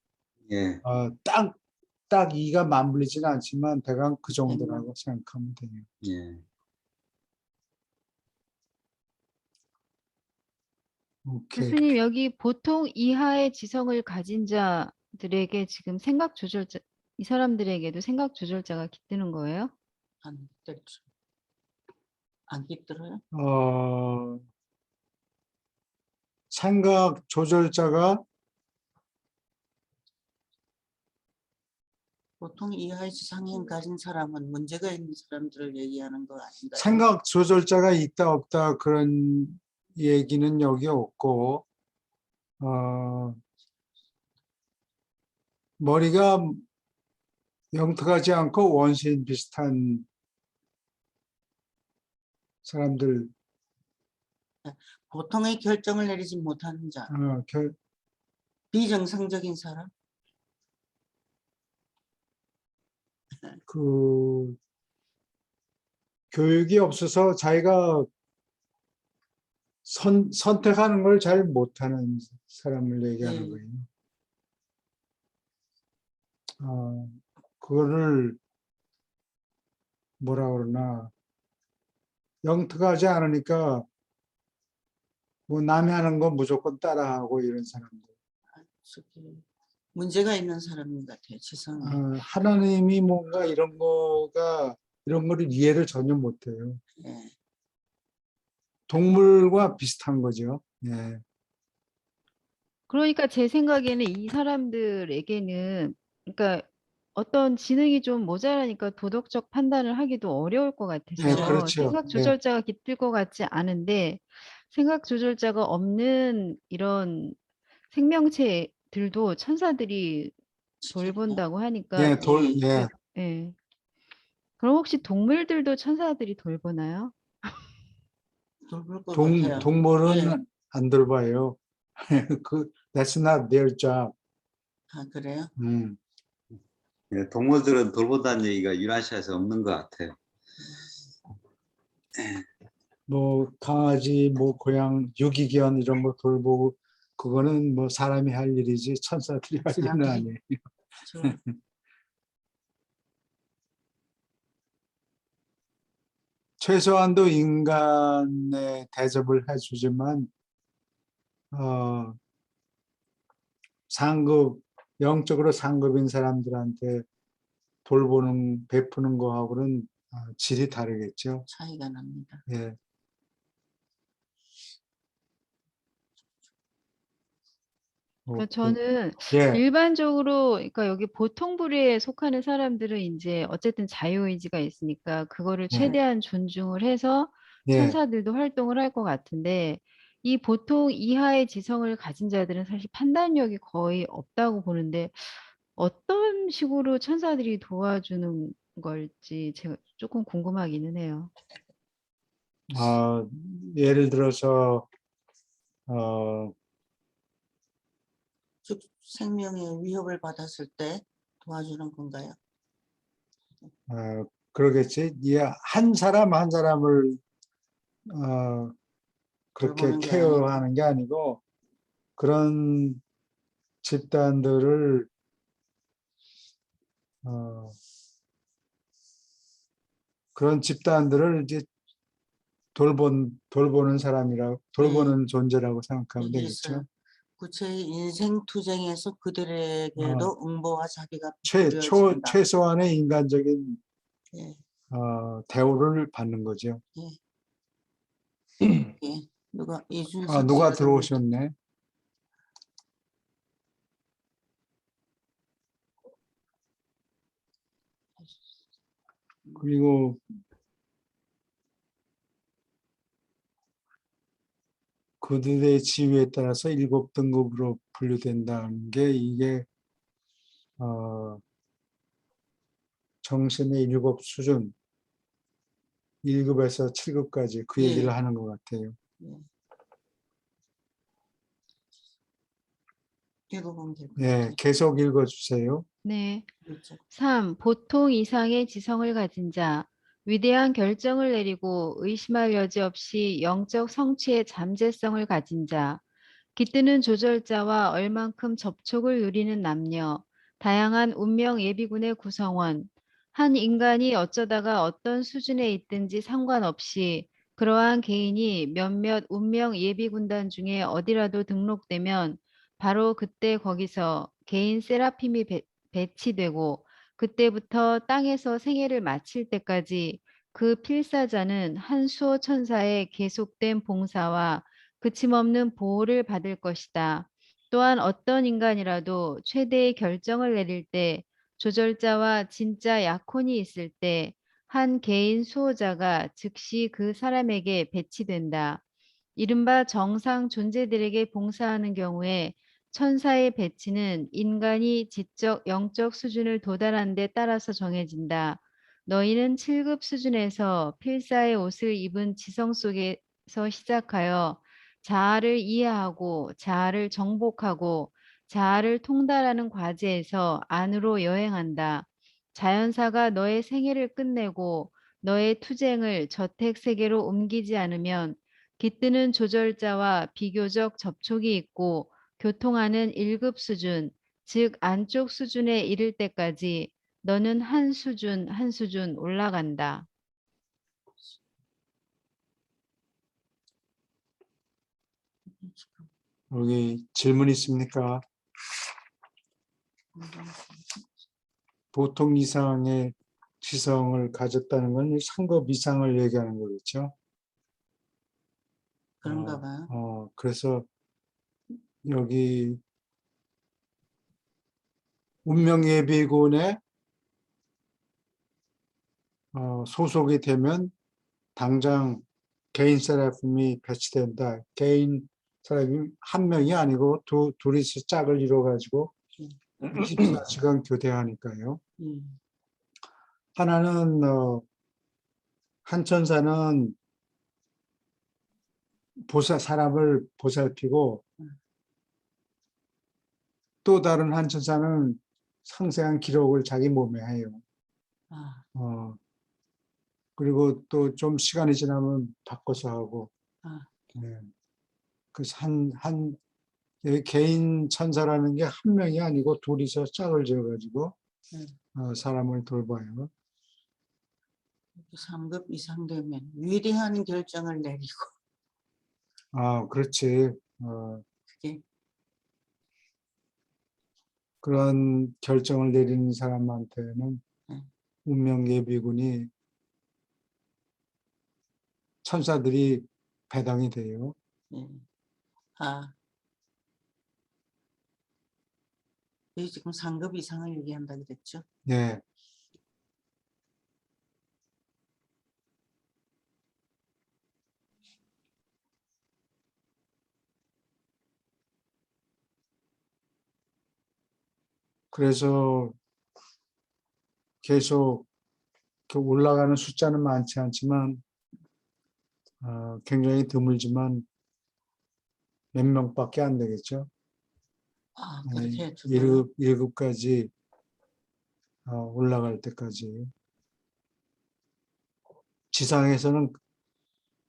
예. 딱 2가 맞물리지는 않지만 대강 그 정도라고 생각하면 돼요. 예. 오케이. 교수님 여기 보통 이하의 지성을 가진 자들에게 지금 생각 조절자 이 사람들에게도 생각 조절자가 깃드는 거예요? 안 깃들죠. 안 깃들어요? 생각 조절자가 보통 이하의 지상인 가진 사람은 문제가 있는 사람들을 얘기하는 거 아닌가요? 생각 조절자가 있다 없다 그런 얘기는 여기 없고 머리가 영특하지 않고 원시인 비슷한 사람들 보통의 결정을 내리지 못하는 자, 비정상적인 사람? 그 교육이 없어서 자기가 선택하는 걸 잘 못하는 사람을 얘기하는 거예요. 그거를 뭐라 그러나 영특하지 않으니까 뭐 남이 하는 거 무조건 따라하고 이런 사람들. 문제가 있는 사람 같아요. 지성이. 하나님이 뭔가 이런 거를 이해를 전혀 못해요. 예. 동물과 비슷한 거죠. 예. 그러니까 제 생각에는 이 사람들에게는 그러니까 어떤 지능이 좀 모자라니까 도덕적 판단을 하기도 어려울 것 네, 같아서 그렇죠. 생각 조절자가 깃들 것 같지 않은데 생각 조절자가 없는 이런 생명체들도 천사들이 돌본다고 하니까 예, 예. 예. 그럼 혹시 동물들도 천사들이 돌보나요? 돌볼 것 같아요. 동물은 예. 안 돌봐요. That's not their job. 아, 그래요? 예, 동물들은 돌본다는 얘기가 유라시아에서 없는 것 같아요. 뭐 강아지, 뭐 고양, 유기견 이런 거 돌보고 그거는 뭐 사람이 할 일이지 천사들이 할 일은 사람들이- 아니에요. 최소한도 인간의 대접을 해주지만 영적으로 상급인 사람들한테 베푸는 거하고는 질이 다르겠죠. 차이가 납니다. 예. 그러니까 오케이. 저는 예, 일반적으로, 그러니까 여기 보통 부류에 속하는 사람들은 이제 어쨌든 자유의지가 있으니까 그거를 예, 최대한 존중을 해서 예. 천사들도 활동을 할 것 같은데, 이 보통 이하의 지성을 가진 자들은 사실 판단력이 거의 없다고 보는데, 어떤 식으로 천사들이 도와주는 걸지 제가 조금 궁금하기는 해요. 아, 예를 들어서 어, 즉 생명의 위협을 받았을 때 도와주는 건가요? 그러겠지. 이 한 사람 한 사람을 그렇게 돌보는 게 아니고. 케어하는 게 아니고 그런 집단들을 어, 그런 집단들을 이제 돌보는 사람이라고 돌보는 존재라고 생각하면 여기 있어요. 되겠죠. 구체의 인생 투쟁에서 그들에게도 응보와 자비가 부여진다. 최소한의 인간적인 예, 대우를 받는 거죠. 예. 누가 이준석 누가 씨가 들어오셨네. 그리고 그들의 지위에 따라서 7등급으로 분류된다는 게 이게 정신의 7수준 1급에서 7급까지 그 예, 얘기를 하는 것 같아요. 예. 읽어보면 될 것 예, 같아요. 계속 읽어주세요. 네. 그렇죠. 3. 보통 이상의 지성을 가진 자, 위대한 결정을 내리고 의심할 여지 없이 영적 성취의 잠재성을 가진 자, 깃드는 조절자와 얼만큼 접촉을 누리는 남녀, 다양한 운명 예비군의 구성원, 한 인간이 어쩌다가 어떤 수준에 있든지 상관없이 그러한 개인이 몇몇 운명 예비군단 중에 어디라도 등록되면 바로 그때 거기서 개인 세라핌이 배치되고 그때부터 땅에서 생애를 마칠 때까지 그 필사자는 한 수호 천사의 계속된 봉사와 그침없는 보호를 받을 것이다. 또한 어떤 인간이라도 최대의 결정을 내릴 때 조절자와 진짜 약혼이 있을 때 한 개인 수호자가 즉시 그 사람에게 배치된다. 이른바 정상 존재들에게 봉사하는 경우에 천사의 배치는 인간이 지적, 영적 수준을 도달한 데 따라서 정해진다. 너희는 7급 수준에서 필사의 옷을 입은 지성 속에서 시작하여 자아를 이해하고 자아를 정복하고 자아를 통달하는 과제에서 안으로 여행한다. 자연사가 너의 생애를 끝내고 너의 투쟁을 저택 세계로 옮기지 않으면 깃드는 조절자와 비교적 접촉이 있고 교통하는 1급 수준, 즉 안쪽 수준에 이를 때까지 너는 한 수준 한 수준 올라간다. 여기 질문 있습니까? 보통 이상의 지성을 가졌다는 건 상급 이상을 얘기하는 거겠죠. 그런가 봐요. 그래서 여기 운명예비군에 소속이 되면 당장 개인 세라핌이 배치된다. 개인 세라핌이 한 명이 아니고 둘이서 짝을 이뤄가지고 24시간 교대하니까요. 하나는 한 천사는 사람을 보살피고 또 다른 한 천사는 상세한 기록을 자기 몸에 해요. 아, 그리고 또 좀 시간이 지나면 바꿔서 하고. 아. 네. 그래서 여기 개인 천사라는 게 한 명이 아니고 둘이서 짝을 지어가지고 사람을 돌봐요. 3급 이상 되면 위대한 결정을 내리고 그렇지. 그게 그런 결정을 내리는 사람한테는 네. 운명 예비군이 천사들이 배당이 돼요. 예. 아, 여기 지금 상급 이상을 얘기한다 그랬죠. 네. 그래서 계속 이렇게 올라가는 숫자는 많지 않지만 굉장히 드물지만 몇 명밖에 안 되겠죠. 그렇게 두 1급까지 올라갈 때까지. 지상에서는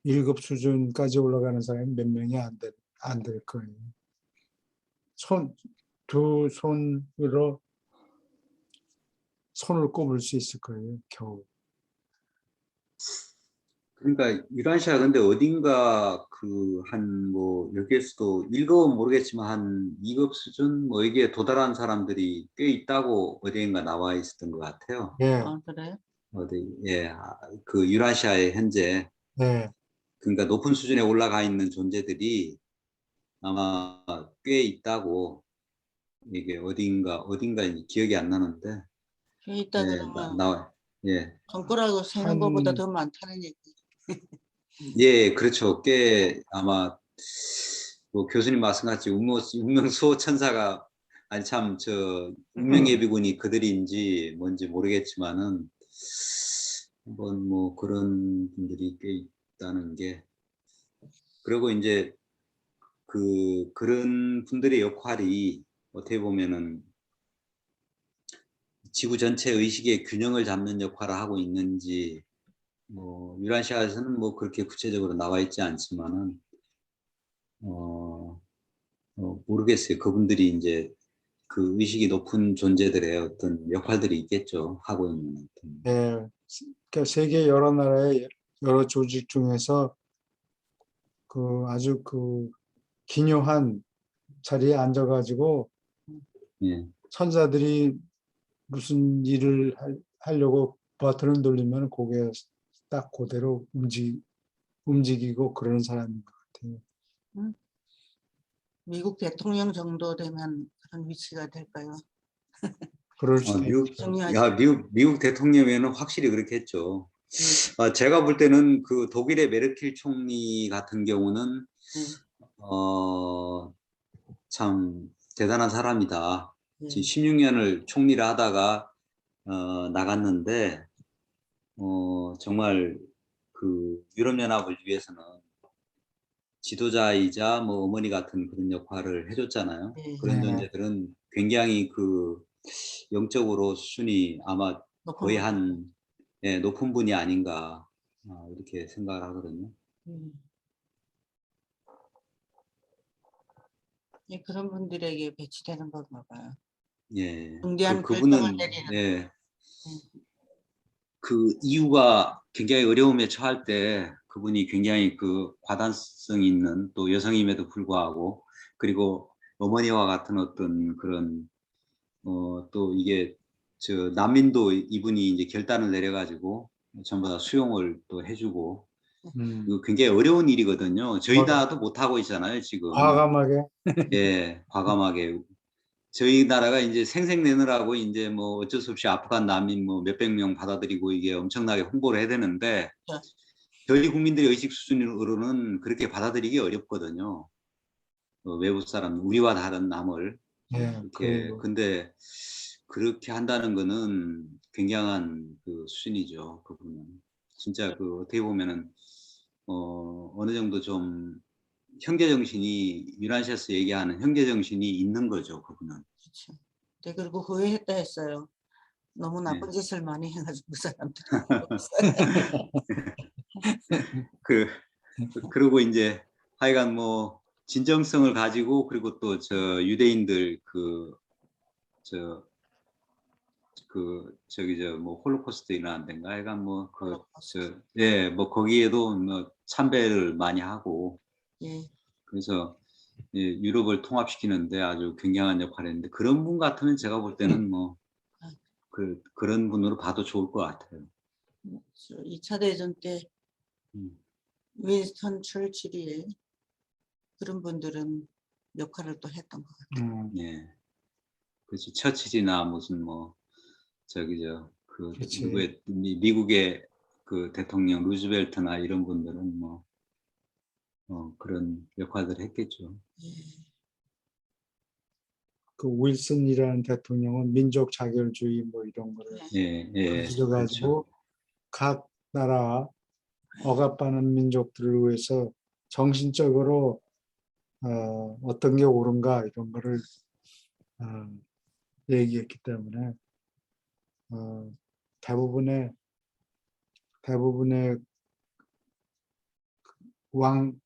1급 수준까지 올라가는 사람이 몇 명이 안 될 거예요. 두 손으로 손을 꼽을 수 있을 거예요, 겨우. 그러니까 유란시아 근데 어딘가 그 한 뭐 여기에서도 1급은 모르겠지만 한 2급 수준 뭐 이게 도달한 사람들이 꽤 있다고 어디인가 나와 있었던 것 같아요. 예, 그래요? 어디 그 유라시아에 현재 네, 그러니까 높은 수준에 올라가 있는 존재들이 아마 꽤 있다고 이게 어딘가 기억이 안 나는데 여기 있다 예, 그러면 나와 예. 손가락으로 세는 것보다 더 많다는 얘기. 예, 그렇죠. 꽤 아마 뭐 교수님 말씀같이 운명수호 천사가 아니 참 저 운명예비군이 그들인지 뭔지 모르겠지만은 한번 뭐 그런 분들이 꽤 있다는 게 그리고 이제 그런 분들의 역할이 어떻게 보면은 지구 전체 의식의 균형을 잡는 역할을 하고 있는지 뭐 유란시아에서는 뭐 그렇게 구체적으로 나와 있지 않지만은 모르겠어요. 그분들이 이제 그 의식이 높은 존재들의 어떤 역할들이 있겠죠. 하고 있는 어떤. 예. 그러니까 세계 여러 나라의 여러 조직 중에서 그 아주 그 기묘한 자리에 앉아가지고 예. 천사들이 무슨 일을 하려고 버튼을 돌리면 고개 딱 그대로 움직이고 그런 사람인 것 같아요. 미국 대통령 정도 되면 그런 위치가 될까요? 그럴 수도 미국 대통령에는 확실히 그렇겠죠. 제가 볼 때는 그 독일의 메르켈 총리 같은 경우는 참 대단한 사람이다. 지금 16년을 총리를 하다가 나갔는데 정말 그 유럽연합을 위해서는 지도자이자 뭐 어머니 같은 그런 역할을 해줬잖아요. 그런 존재들은 굉장히 그 영적으로 수준이 아마 거의 한 높은 분이 아닌가 이렇게 생각을 하거든요. 그런 분들에게 배치되는 건가 봐요. 예. 중대한 그분은 결정을 내리는. 그 이유가 굉장히 어려움에 처할 때 그분이 굉장히 그 과단성 있는 또 여성임에도 불구하고 그리고 어머니와 같은 어떤 그런 또 이게 저 난민도 이분이 이제 결단을 내려가지고 전부 다 수용을 또 해주고 이거 굉장히 어려운 일이거든요. 저희 나라도 못 하고 있잖아요 지금. 과감하게. 예, 과감하게. 저희 나라가 이제 생색 내느라고 이제 뭐 어쩔 수 없이 아프간 난민 뭐 몇백 명 받아들이고 이게 엄청나게 홍보를 해야 되는데 저희 국민들의 의식 수준으로는 그렇게 받아들이기 어렵거든요. 외부 사람, 우리와 다른 남을. 이렇게 근데 그렇게 한다는 거는 굉장한 그 수준이죠. 그분은 진짜 그 어떻게 보면은 어느 정도 좀 형제 정신이 유란시아스 얘기하는 형제 정신이 있는 거죠. 그분은. 그렇죠. 네, 그리고 후회했다 했어요. 너무 나쁜 짓을 많이 해가지고 그 사람들이. 그리고 이제 하여간 뭐 진정성을 가지고 그리고 또 저 유대인들 저기 뭐 홀로코스트 일어난 데인가 하여간 뭐 뭐 거기에도 뭐 참배를 많이 하고 그래서 유럽을 통합시키는데 아주 굉장한 역할을 했는데 그런 분 같으면 제가 볼 때는 뭐 그런 분으로 봐도 좋을 것 같아요. 2차 대전 때 윈스턴 처칠이 그런 분들은 역할을 또 했던 것 같아요. 그렇지. 처칠이나 무슨 뭐 저기 그 그치. 누구의 미국의 그 대통령 루즈벨트나 이런 분들은 뭐 그런 역할들을 했겠죠. 그 윌슨이라는 대통령은 민족 자결주의 뭐 이런 거를 예, 예, 가지셔가지고 각 나라 억압하는 민족들을 위해서 정신적으로 어떤 게 옳은가 이런 거를 얘기했기 때문에 대부분의 왕,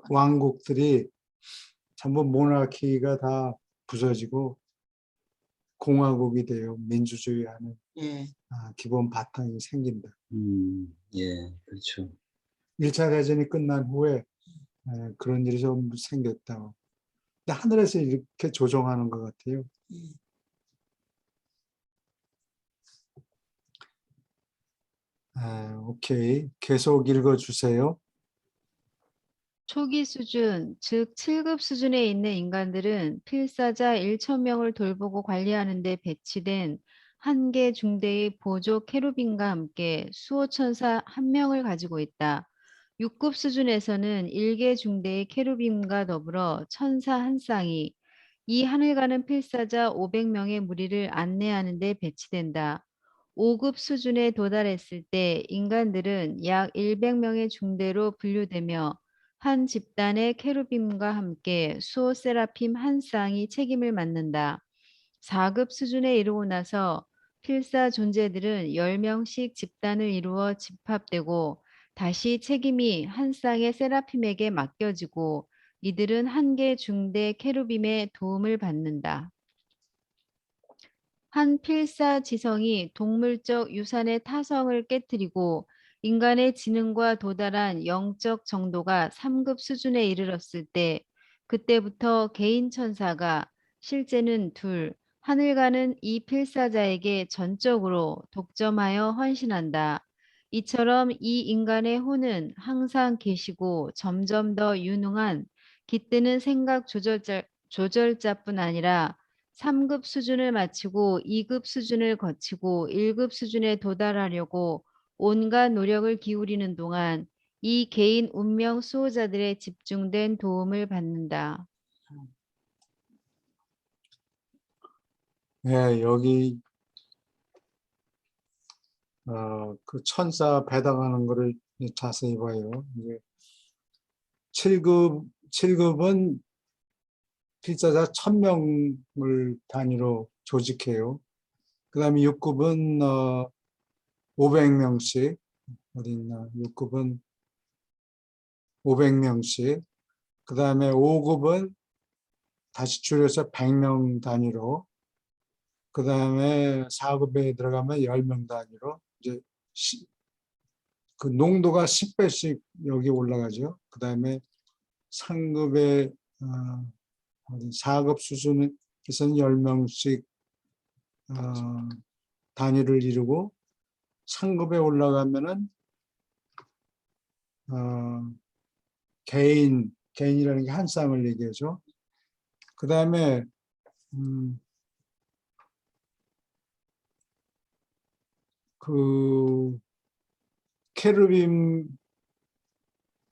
왕국들이 전부 모나키가 다 부서지고 공화국이 돼요. 민주주의하는 예. 기본 바탕이 생긴다. 예, 그렇죠. 1차 대전이 끝난 후에 그런 일이 좀 생겼다. 근데 하늘에서 이렇게 조종하는 것 같아요. 오케이. 계속 읽어주세요. 초기 수준, 즉 7급 수준에 있는 인간들은 필사자 1,000명을 돌보고 관리하는 데 배치된 한 개 중대의 보조 케루빈과 함께 수호천사 1명을 가지고 있다. 6급 수준에서는 1개 중대의 케루빈과 더불어 천사 한 쌍이 이 하늘 가는 필사자 500명의 무리를 안내하는 데 배치된다. 5급 수준에 도달했을 때 인간들은 약 100명의 중대로 분류되며 한 집단의 케루빔과 함께 수호 세라핌 한 쌍이 책임을 맡는다. 4급 수준에 이르고 나서 필사 존재들은 10명씩 집단을 이루어 집합되고 다시 책임이 한 쌍의 세라핌에게 맡겨지고 이들은 한 개 중대 케루빔의 도움을 받는다. 한 필사 지성이 동물적 유산의 타성을 깨뜨리고 인간의 지능과 도달한 영적 정도가 3급 수준에 이르렀을 때 그때부터 개인 천사가 실제는 둘, 하늘 가는 이 필사자에게 전적으로 독점하여 헌신한다. 이처럼 이 인간의 혼은 항상 계시고 점점 더 유능한 깃드는 생각 조절자뿐 아니라 3급 수준을 마치고 2급 수준을 거치고 1급 수준에 도달하려고 온갖 노력을 기울이는 동안 이 개인 운명 수호자들의 집중된 도움을 받는다. 네, 여기 그 천사 배당하는 거를 자세히 봐요. 이제 7급은 필사자 1000명을 단위로 조직해요. 그 다음에 6급은 500명씩, 어디 있나, 6급은 500명씩, 그 다음에 5급은 다시 줄여서 100명 단위로, 그 다음에 4급에 들어가면 10명 단위로, 이제 그 농도가 10배씩 여기 올라가죠. 그 다음에 상급의 4급 수준에서는 10명씩 단위를 이루고 상급에 올라가면은 개인이라는 게 한 쌍을 얘기하죠. 그 다음에 그 케루빔,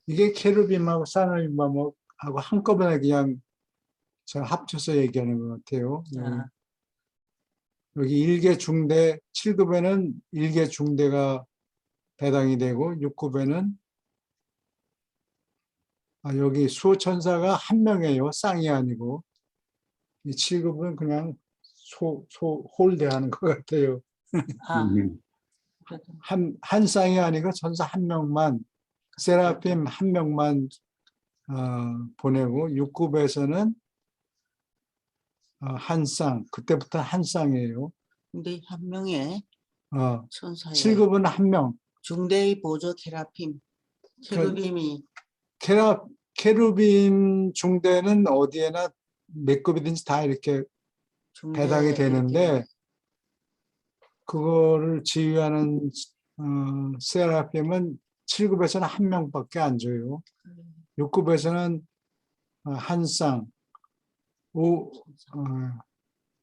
이게 케루빔하고 사르빔하고 한꺼번에 그냥 합쳐서 얘기하는 것 같아요. 여기 1개 중대, 7급에는 1개 중대가 배당이 되고 6급에는 여기 수호천사가 한 명이에요. 쌍이 아니고. 이 7급은 그냥 홀대하는 것 같아요. 한 쌍이 아니고 천사 한 명만, 세라핌 한 명만 보내고 6급에서는 한 쌍, 그때부터 한 쌍이에요. 근데 한 명의 천사에 7급은 한 명. 중대의 보조 케라핌, 케루빔이 케루빔 중대는 어디에나 몇 급이든지 다 이렇게 중대 배당이 이렇게 되는데 그거를 지휘하는 세라핌은 7급에서는 한 명밖에 안 줘요. 6급에서는 한 쌍, 오,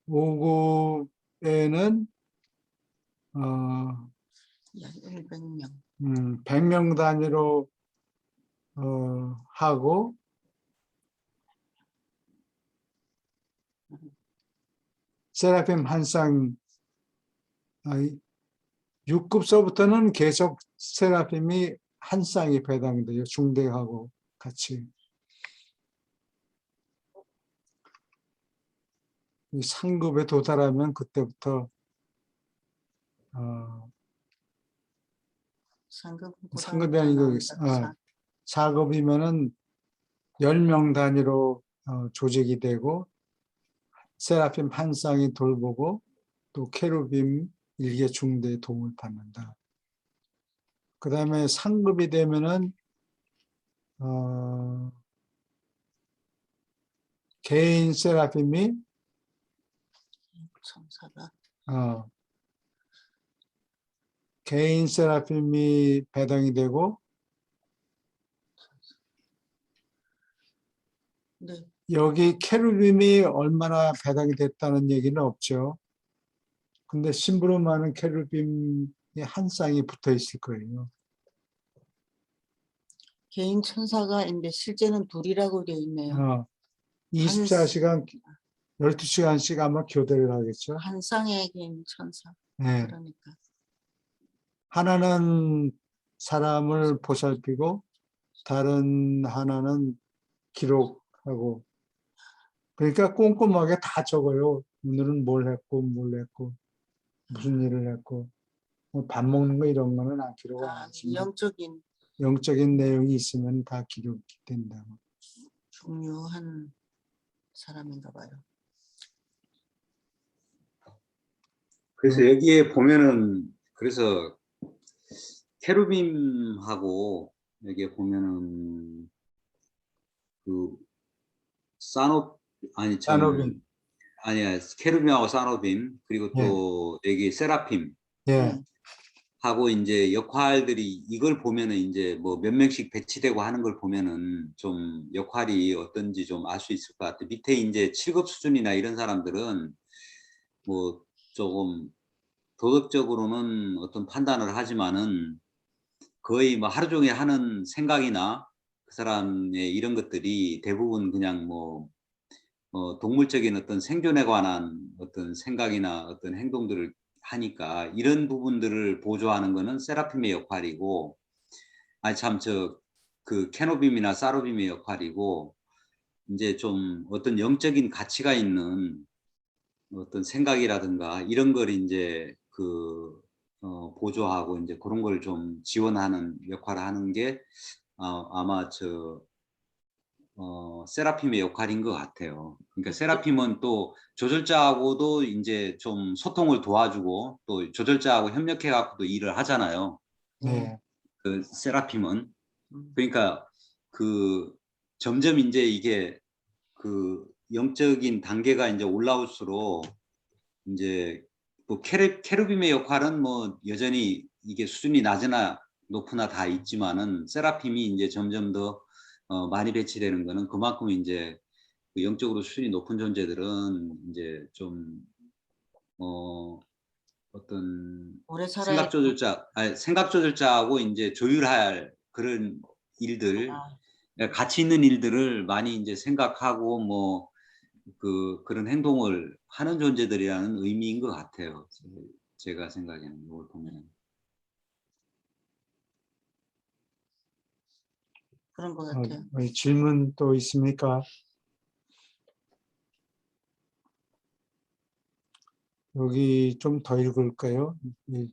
5급에는 100명. 100명 단위로 하고 세라핌 한쌍 6급서부터는 계속 세라핌이 한 쌍이 배당돼요. 중대하고 같이. 이 상급에 도달하면 그때부터 상급이 아니고 4급이면은 10명 단위로 조직이 되고 세라핌 한 쌍이 돌보고 또 케루빔 일개 중대의 도움을 받는다. 그 다음에 상급이 되면은 개인 세라핌이 천사가 개인 세라핌이 배당이 되고 네. 여기 케루빔이 얼마나 배당이 됐다는 얘기는 없죠. 근데 심부름하는 케루빔이 한 쌍이 붙어 있을 거예요. 개인 천사가인데 실제는 둘이라고 되어 있네요. 24시간, 12시간씩 아마 교대를 하겠죠. 한 쌍의 개인 천사. 네. 그러니까. 하나는 사람을 보살피고 다른 하나는 기록하고 그러니까 꼼꼼하게 다 적어요. 오늘은 뭘 했고 무슨 일을 했고 뭐 밥 먹는 거 이런 거는 안 기록 안 하지만 영적인 내용이 있으면 다 기록이 된다. 중요한 사람인가 봐요. 그래서 여기에 보면은 그래서 케루빔하고 여기에 보면은 그 사노빔. 아니야 케루빔하고 사노빔 그리고 또 여기 세라핌 예. 하고 이제 역할들이 이걸 보면은 이제 뭐 몇 명씩 배치되고 하는 걸 보면은 좀 역할이 어떤지 좀 알 수 있을 것 같아. 밑에 이제 7급 수준이나 이런 사람들은 뭐 조금 도덕적으로는 어떤 판단을 하지만은 거의 뭐 하루 종일 하는 생각이나 그 사람의 이런 것들이 대부분 그냥 뭐 동물적인 어떤 생존에 관한 어떤 생각이나 어떤 행동들을 하니까 이런 부분들을 보조하는 거는 세라핌의 역할이고 아니 참 그 케노빔이나 사로빔의 역할이고 이제 좀 어떤 영적인 가치가 있는 어떤 생각이라든가 이런 걸 이제 보조하고 이제 그런 걸 좀 지원하는 역할을 하는 게 아마 세라핌의 역할인 것 같아요. 그러니까 세라핌은 또 조절자하고도 이제 좀 소통을 도와주고 또 조절자하고 협력해 갖고도 일을 하잖아요. 네. 그 세라핌은 그러니까 점점 이제 이게 영적인 단계가 이제 올라올수록 이제 뭐 케루빔의 역할은 뭐 여전히 이게 수준이 낮으나 높으나 다 있지만은 세라핌이 이제 점점 더 많이 배치되는 거는 그만큼 이제 영적으로 수준이 높은 존재들은 이제 좀 어떤 생각 조절자하고 이제 조율할 그런 일들, 가치 있는 일들을 많이 이제 생각하고 뭐 그런 행동을 하는 존재들이라는 의미인 것 같아요. 제가 생각에는 이걸 보면. 그런 것 같아요. 질문 또 있습니까? 여기 좀 더 읽을까요? 네.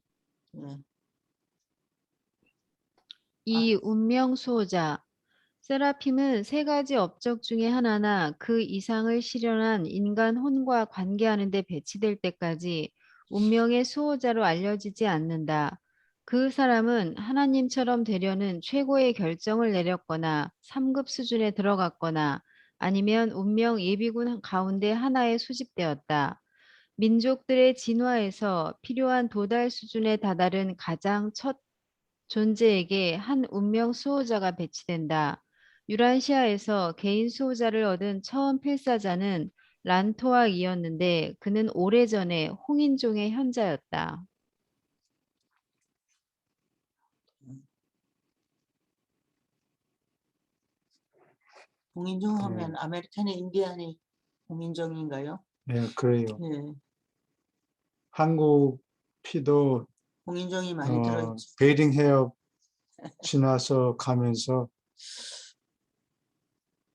이 운명 수호자 세라핌은 세 가지 업적 중에 하나나 그 이상을 실현한 인간 혼과 관계하는 데 배치될 때까지 운명의 수호자로 알려지지 않는다. 그 사람은 하나님처럼 되려는 최고의 결정을 내렸거나 3급 수준에 들어갔거나 아니면 운명 예비군 가운데 하나에 수집되었다. 민족들의 진화에서 필요한 도달 수준에 다다른 가장 첫 존재에게 한 운명 수호자가 배치된다. 유란시아에서 개인 수호자를 얻은 처음 필사자는 란토악이었는데 그는 오래전에 홍인종의 현자였다. 홍인종 하면 아메리칸 인디안이 홍인종인가요? 네, 그래요. 예, 한국 피도 홍인종이 많이 들어있죠. 베이링 해협 지나서 가면서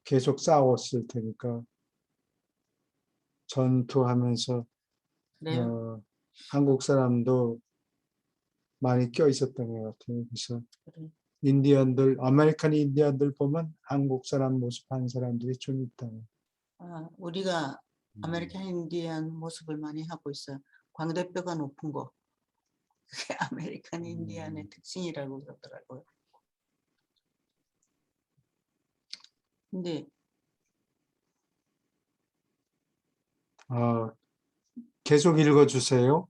계속 싸웠을 테니까 전투하면서 그래요? 한국 사람도 많이 껴 있었던 것 같아요. 그래서 그래. 인디언들, 아메리칸 인디언들 보면 한국 사람 모습한 사람들이 좀 있다. 아, 우리가 아메리칸 인디안 모습을 많이 하고 있어요. 광대뼈가 높은 거. 그게 아메리칸 인디안의 특징이라고 그러더라고요. 근데 계속 읽어주세요.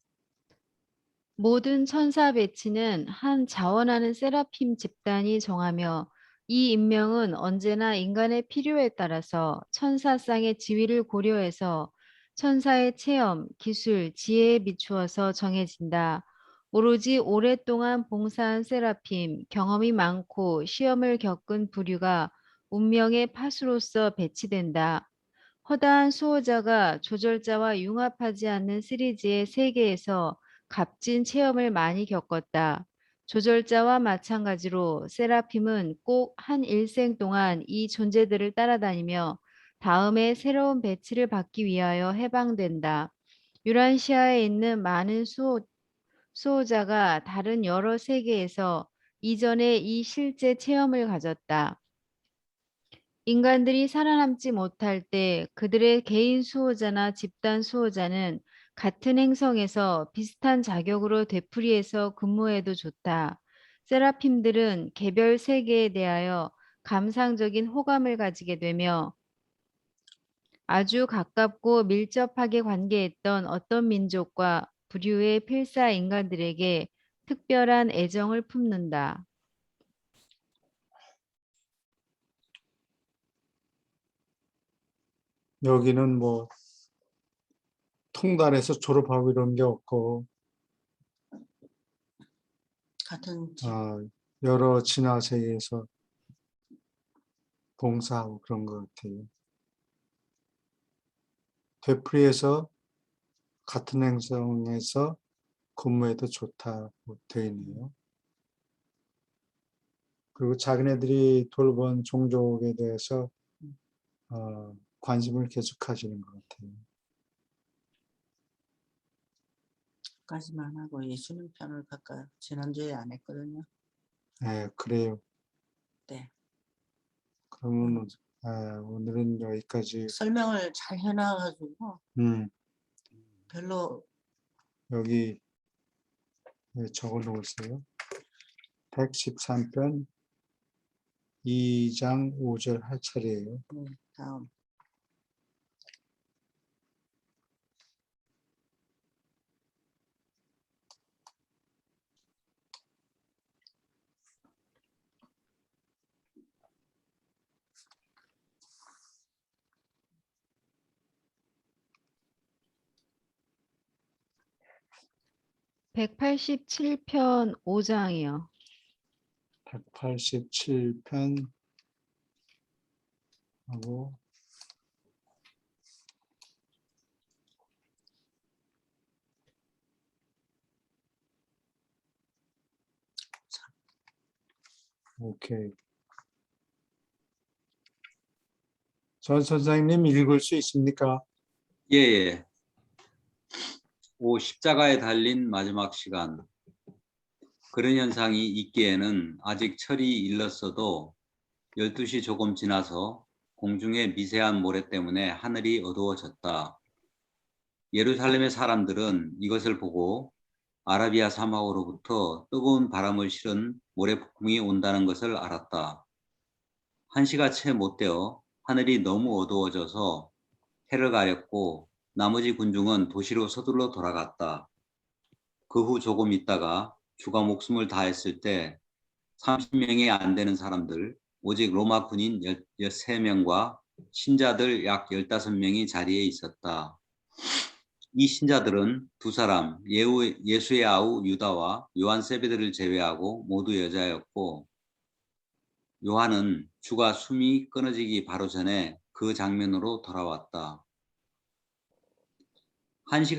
모든 천사 배치는 한 자원하는 세라핌 집단이 정하며 이 임명은 언제나 인간의 필요에 따라서 천사상의 지위를 고려해서 천사의 체험, 기술, 지혜에 비추어서 정해진다. 오로지 오랫동안 봉사한 세라핌, 경험이 많고 시험을 겪은 부류가 운명의 파수로서 배치된다. 허다한 수호자가 조절자와 융합하지 않는 시리즈의 세계에서 값진 체험을 많이 겪었다. 조절자와 마찬가지로 세라핌은 꼭 한 일생 동안 이 존재들을 따라다니며 다음에 새로운 배치를 받기 위하여 해방된다. 유란시아에 있는 많은 수호자가 다른 여러 세계에서 이전에 이 실제 체험을 가졌다. 인간들이 살아남지 못할 때 그들의 개인 수호자나 집단 수호자는 같은 행성에서 비슷한 자격으로 되풀이해서 근무해도 좋다. 세라핌들은 개별 세계에 대하여 감상적인 호감을 가지게 되며 아주 가깝고 밀접하게 관계했던 어떤 민족과 부류의 필사 인간들에게 특별한 애정을 품는다. 여기는 뭐 통달에서 졸업하고 이런 게 없고 같은 여러 진화 세계에서 봉사하고 그런 것 같아요. 되풀이해서 같은 행성에서 근무해도 좋다고 되어 있네요. 그리고 자기네들이 돌본 종족에 대해서 관심을 계속 가지는 것 같아요. 까지만 하고 예수님 편을 갈까요? 지난주에 안 했거든요. 네, 그래요. 네. 그러면 오늘은 여기까지. 설명을 잘 해놔가지고 별로 여기 적어 놓으세요. 113편 2장 5절 할 차례예요. 다음 187편 5장이요. 187편 하고 오케이. 전 선생님 읽을 수 있습니까? 예. 십자가에 달린 마지막 시간. 그런 현상이 있기에는 아직 철이 일렀어도 12시 조금 지나서 공중의 미세한 모래 때문에 하늘이 어두워졌다. 예루살렘의 사람들은 이것을 보고 아라비아 사막으로부터 뜨거운 바람을 실은 모래폭풍이 온다는 것을 알았다. 1시가 채 못 되어 하늘이 너무 어두워져서 해를 가렸고 나머지 군중은 도시로 서둘러 돌아갔다. 그 후 조금 있다가 주가 목숨을 다했을 때 30명이 안 되는 사람들, 오직 로마 군인 13명과 신자들 약 15명이 자리에 있었다. 이 신자들은 두 사람, 예수의 아우 유다와 요한 세베드를 제외하고 모두 여자였고, 요한은 주가 숨이 끊어지기 바로 전에 그 장면으로 돌아왔다. 1시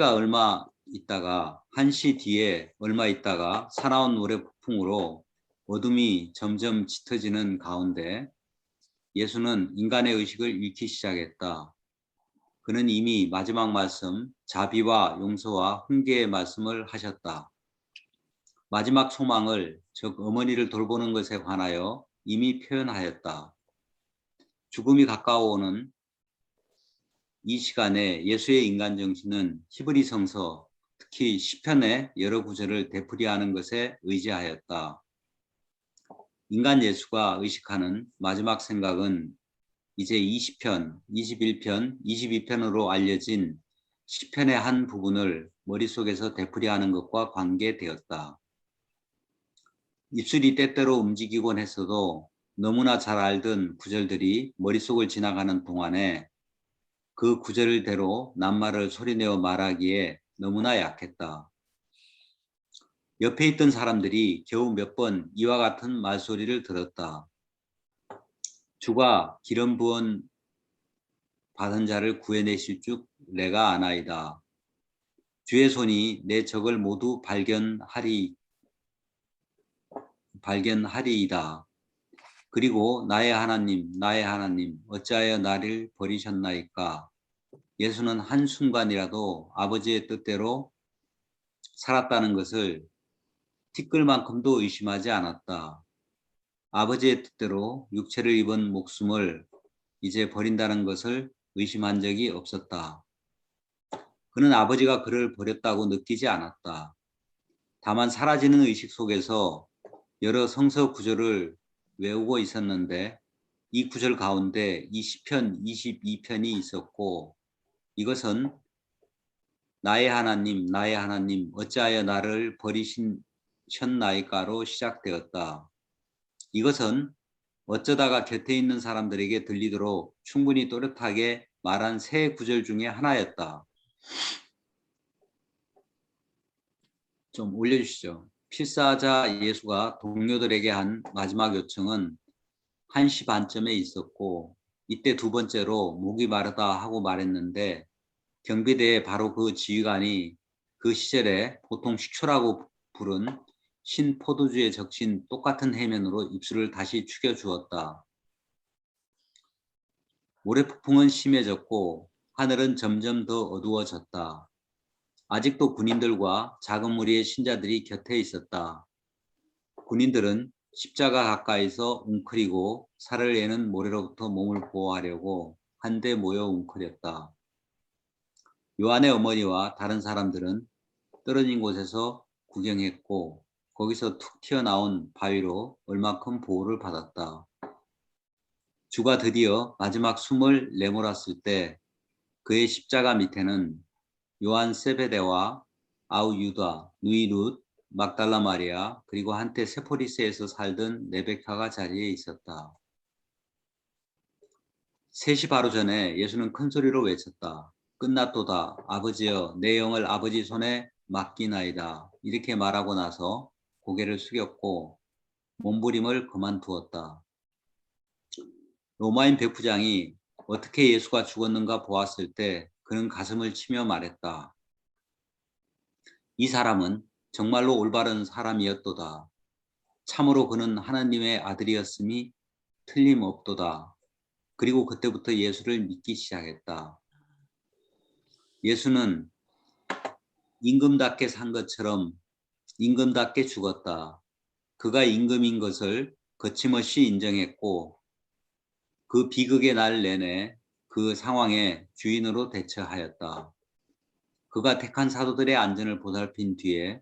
뒤에 얼마 있다가 사나운 노래 폭풍으로 어둠이 점점 짙어지는 가운데 예수는 인간의 의식을 잃기 시작했다. 그는 이미 마지막 말씀, 자비와 용서와 훈계의 말씀을 하셨다. 마지막 소망을, 즉 어머니를 돌보는 것에 관하여 이미 표현하였다. 죽음이 가까워오는 이 시간에 예수의 인간 정신은 히브리 성서, 특히 시편의 여러 구절을 되풀이하는 것에 의지하였다. 인간 예수가 의식하는 마지막 생각은 이제 20편, 21편, 22편으로 알려진 시편의 한 부분을 머릿속에서 되풀이하는 것과 관계되었다. 입술이 때때로 움직이곤 했어도 너무나 잘 알던 구절들이 머릿속을 지나가는 동안에 그 구절대로 낱말을 소리내어 말하기에 너무나 약했다. 옆에 있던 사람들이 겨우 몇 번 이와 같은 말소리를 들었다. 주가 기름 부은 받은 자를 구해내실 줄 내가 아나이다. 주의 손이 내 적을 모두 발견하리이다. 그리고 나의 하나님, 어찌하여 나를 버리셨나이까? 예수는 한순간이라도 아버지의 뜻대로 살았다는 것을 티끌만큼도 의심하지 않았다. 아버지의 뜻대로 육체를 입은 목숨을 이제 버린다는 것을 의심한 적이 없었다. 그는 아버지가 그를 버렸다고 느끼지 않았다. 다만 사라지는 의식 속에서 여러 성서 구절을 외우고 있었는데 이 구절 가운데 이 시편 22편이 있었고 이것은 나의 하나님, 어찌하여 나를 버리셨나이까로 시작되었다. 이것은 어쩌다가 곁에 있는 사람들에게 들리도록 충분히 또렷하게 말한 세 구절 중에 하나였다. 좀 올려주시죠. 필사자 예수가 동료들에게 한 마지막 요청은 1시 반쯤에 있었고 이때 두 번째로 목이 마르다 하고 말했는데 경비대의 바로 그 지휘관이 그 시절에 보통 식초라고 부른 신포도주에 적신 똑같은 해면으로 입술을 다시 죽여주었다. 모래폭풍은 심해졌고 하늘은 점점 더 어두워졌다. 아직도 군인들과 작은 무리의 신자들이 곁에 있었다. 군인들은 십자가 가까이서 웅크리고 살을 내는 모래로부터 몸을 보호하려고 한데 모여 웅크렸다. 요한의 어머니와 다른 사람들은 떨어진 곳에서 구경했고 거기서 툭 튀어나온 바위로 얼마큼 보호를 받았다. 주가 드디어 마지막 숨을 내몰았을 때 그의 십자가 밑에는 요한 세베대와 아우 유다, 누이 룻, 막달라 마리아 그리고 한때 세포리스에서 살던 레베카가 자리에 있었다. 3시 바로 전에 예수는 큰 소리로 외쳤다. 끝났도다. 아버지여 내 영을 아버지 손에 맡기나이다. 이렇게 말하고 나서 고개를 숙였고 몸부림을 그만두었다. 로마인 백부장이 어떻게 예수가 죽었는가 보았을 때 그는 가슴을 치며 말했다. 이 사람은 정말로 올바른 사람이었도다. 참으로 그는 하나님의 아들이었음이 틀림없도다. 그리고 그때부터 예수를 믿기 시작했다. 예수는 임금답게 산 것처럼 임금답게 죽었다. 그가 임금인 것을 거침없이 인정했고 그 비극의 날 내내 그 상황에 주인으로 대처하였다. 그가 택한 사도들의 안전을 보살핀 뒤에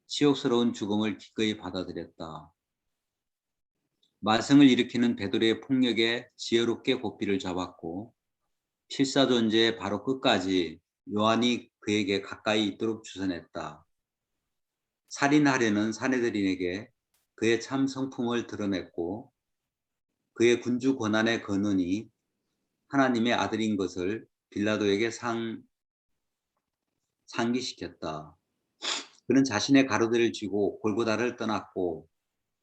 치욕스러운 죽음을 기꺼이 받아들였다. 말썽을 일으키는 베드로의 폭력에 지혜롭게 고삐를 잡았고 필사존재의 바로 끝까지 요한이 그에게 가까이 있도록 주선했다. 살인하려는 사내들인에게 그의 참 성품을 드러냈고 그의 군주 권한에 거느니 하나님의 아들인 것을 빌라도에게 상기시켰다. 그는 자신의 가로대를 쥐고 골고다를 떠났고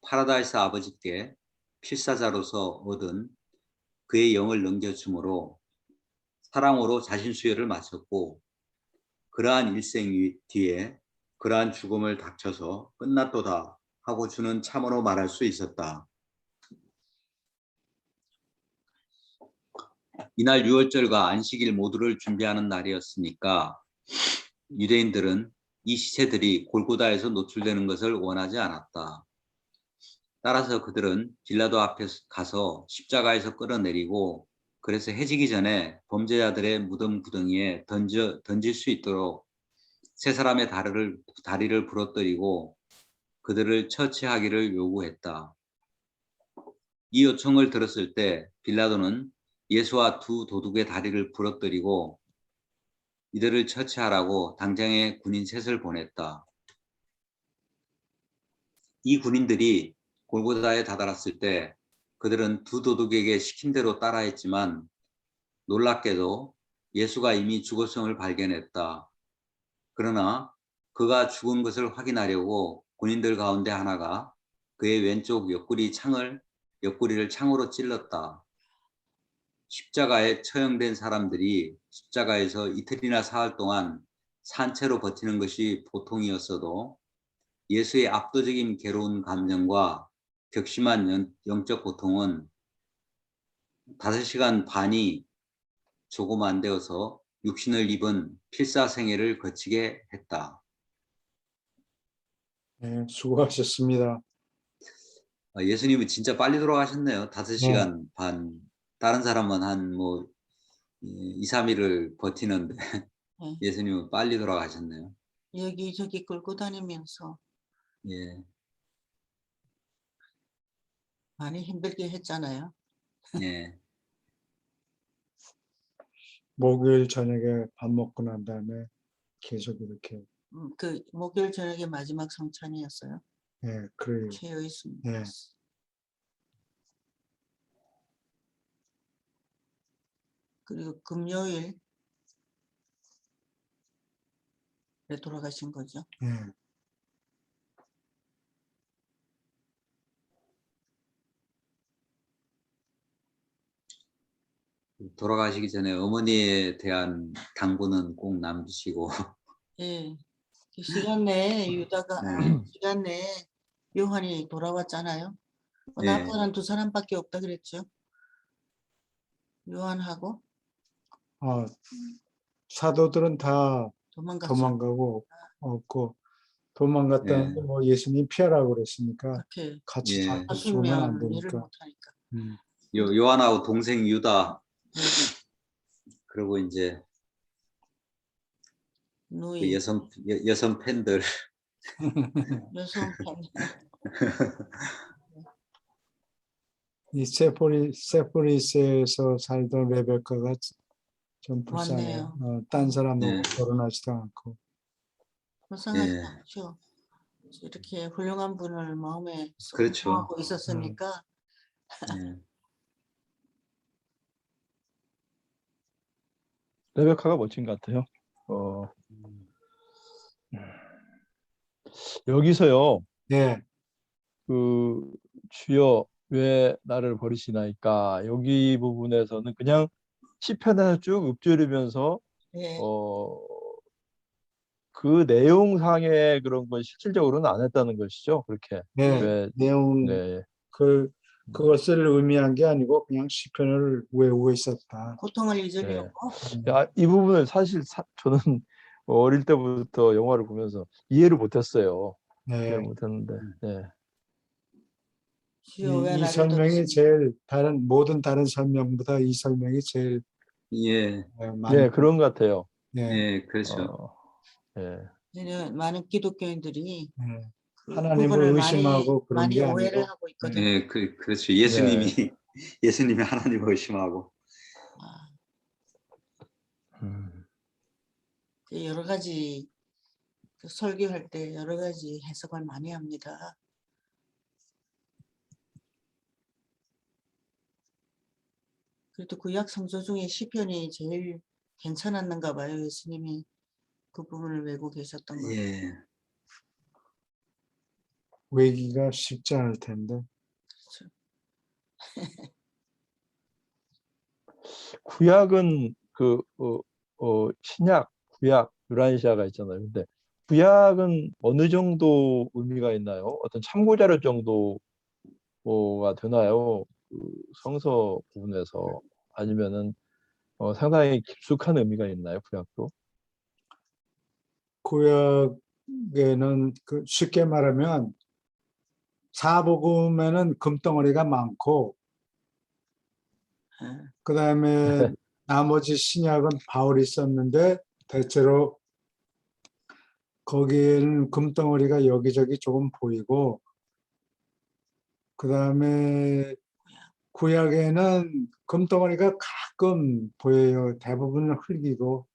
파라다이스 아버지께 필사자로서 얻은 그의 영을 넘겨주므로 사랑으로 자신 수여를 마쳤고 그러한 일생 뒤에 그러한 죽음을 닥쳐서 끝났도다 하고 주는 참으로 말할 수 있었다. 이날 유월절과 안식일 모두를 준비하는 날이었으니까 유대인들은 이 시체들이 골고다에서 노출되는 것을 원하지 않았다. 따라서 그들은 빌라도 앞에 가서 십자가에서 끌어내리고 그래서 해지기 전에 범죄자들의 무덤 구덩이에 던질 수 있도록 세 사람의 다리를 부러뜨리고 그들을 처치하기를 요구했다. 이 요청을 들었을 때 빌라도는 예수와 두 도둑의 다리를 부러뜨리고 이들을 처치하라고 당장에 군인 셋을 보냈다. 이 군인들이 골고다에 다다랐을 때 그들은 두 도둑에게 시킨 대로 따라했지만 놀랍게도 예수가 이미 죽었음을 발견했다. 그러나 그가 죽은 것을 확인하려고 군인들 가운데 하나가 그의 왼쪽 옆구리를 창으로 찔렀다. 십자가에 처형된 사람들이 십자가에서 이틀이나 사흘 동안 산채로 버티는 것이 보통이었어도 예수의 압도적인 괴로운 감정과 격심한 영적 고통은 5시간 반이 조금 안 되어서 육신을 입은 필사생애를 거치게 했다. 네, 수고하셨습니다. 예수님은 진짜 빨리 돌아가셨네요. 5시간 반. 다른 사람은 한 2, 3일을 버티는데 네. 예수님은 빨리 돌아가셨네요. 여기저기 끌고 다니면서 예, 많이 힘들게 했잖아요. 예, 목요일 저녁에 밥 먹고 난 다음에 계속 이렇게 그 목요일 저녁에 마지막 성찬이었어요. 그래요. 최의순. 네. 그리고 금요일에 돌아가신 거죠. 예. 돌아가시기 전에 어머니에 대한 당부는 꼭 남기시고 예. 그 시간 내에 네. 시간 내에 요한이 돌아왔잖아요. 네. 나타난 두 사람밖에 없다 그랬죠. 요한하고 사도들은 다 도망갔죠. 도망가고 없고 도망갔다는 게 네. 뭐 예수님 피하라고 그랬으니까 그렇게 같이 예. 잡고 죽으면 안 50명 일을 되니까. 못하니까. 요한하고 동생 유다 네. 그리고 이제 그 누이 여성 팬들 여성 편. 이 세포리스에서 살던 레베카가 좀 불쌍해요. 맞네요. 딴 사람하고 네. 결혼하지도 않고. 불쌍하지 예. 않죠. 이렇게 훌륭한 분을 마음에 그렇죠. 하고 있었으니까. 예. 레베카가 멋진 것 같아요. 여기서요. 예. 그 주여 왜 나를 버리시나이까 여기 부분에서는 그냥 시편에서 쭉 읊조리면서 예. 그 내용상의 그런 건 실질적으로는 안 했다는 것이죠. 그렇게 네. 왜 내용 네. 그것을 의미한 게 아니고 그냥 시편을 외우고 있었다. 고통을 잊으려고. 이 부분을 사실 저는 어릴 때부터 영화를 보면서 이해를 못했어요. 네. 이해를 못했는데. 네. 주여 왜 이 나를 설명이 제일 모든 다른 설명보다 이 설명이 제일 예. 많이. 네, 그런 것 같아요. 예, 그렇죠. 많은 기독교인들이 네. 그 하나님을 부분을 의심하고 그런 많이 게 오해를 아니고. 하고 있거든요. 예, 그렇죠. 예수님이 하나님을 의심하고. 여러 가지 설교할 때 여러 가지 해석을 많이 합니다. 그래도 구약 성서 중에 시편이 제일 괜찮았는가 봐요. 예수님이 그 부분을 외고 계셨던 거. 예. 외기가 쉽지 않을 텐데. 구약은 신약, 구약, 유라시아가 있잖아요. 근데 구약은 어느 정도 의미가 있나요? 어떤 참고 자료 정도가 되나요? 그 성서 부분에서 아니면은 상당히 깊숙한 의미가 있나요? 구약도? 구약에는 그 쉽게 말하면 사복음에는 금덩어리가 많고, 예. 그 다음에 나머지 신약은 바울이 썼는데 대체로 거기에는 금덩어리가 여기저기 조금 보이고, 그 다음에 구약에는 금덩어리가 가끔 보여요. 대부분은 흙이고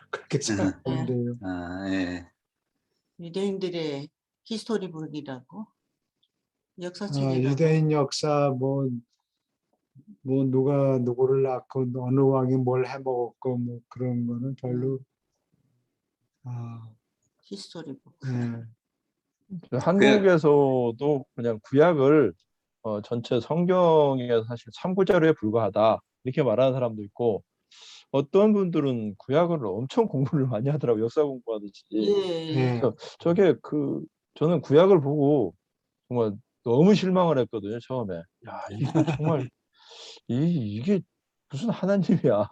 그렇게 생각하면 돼요. 아, 예. 유대인들의 히스토리북이라고 역사책이라고. 유대인 역사 뭐 누가 누구를 낳고 어느 왕이 뭘 해먹었고 뭐 그런 거는 별로 히스토리북. 예. 한국에서도 그냥 구약을 전체 성경의 사실 참고 자료에 불과하다 이렇게 말하는 사람도 있고 어떤 분들은 구약을 엄청 공부를 많이 하더라고요. 역사 공부하듯이. 예. 예. 그래서 저는 구약을 보고 정말 너무 실망을 했거든요. 처음에. 야, 이거 정말 이게 무슨 하나님이야.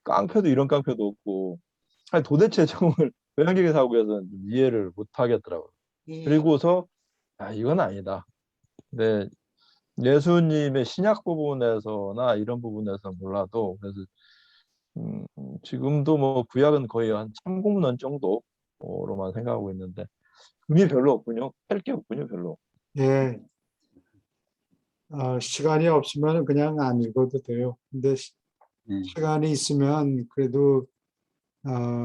깡패도 이런 깡패도 없고. 아니, 도대체 정말 외향적인 사고에서는 좀 이해를 못 하겠더라고요. 예. 그리고서 이건 아니다. 근데 예수님의 신약 부분에서나 이런 부분에서 몰라도 그래서 지금도 뭐 구약은 거의 한 참고문헌 정도로만 생각하고 있는데 의미 별로 없군요. 할 게 없군요, 별로. 예. 시간이 없으면 그냥 안 읽어도 돼요. 근데 시간이 있으면 그래도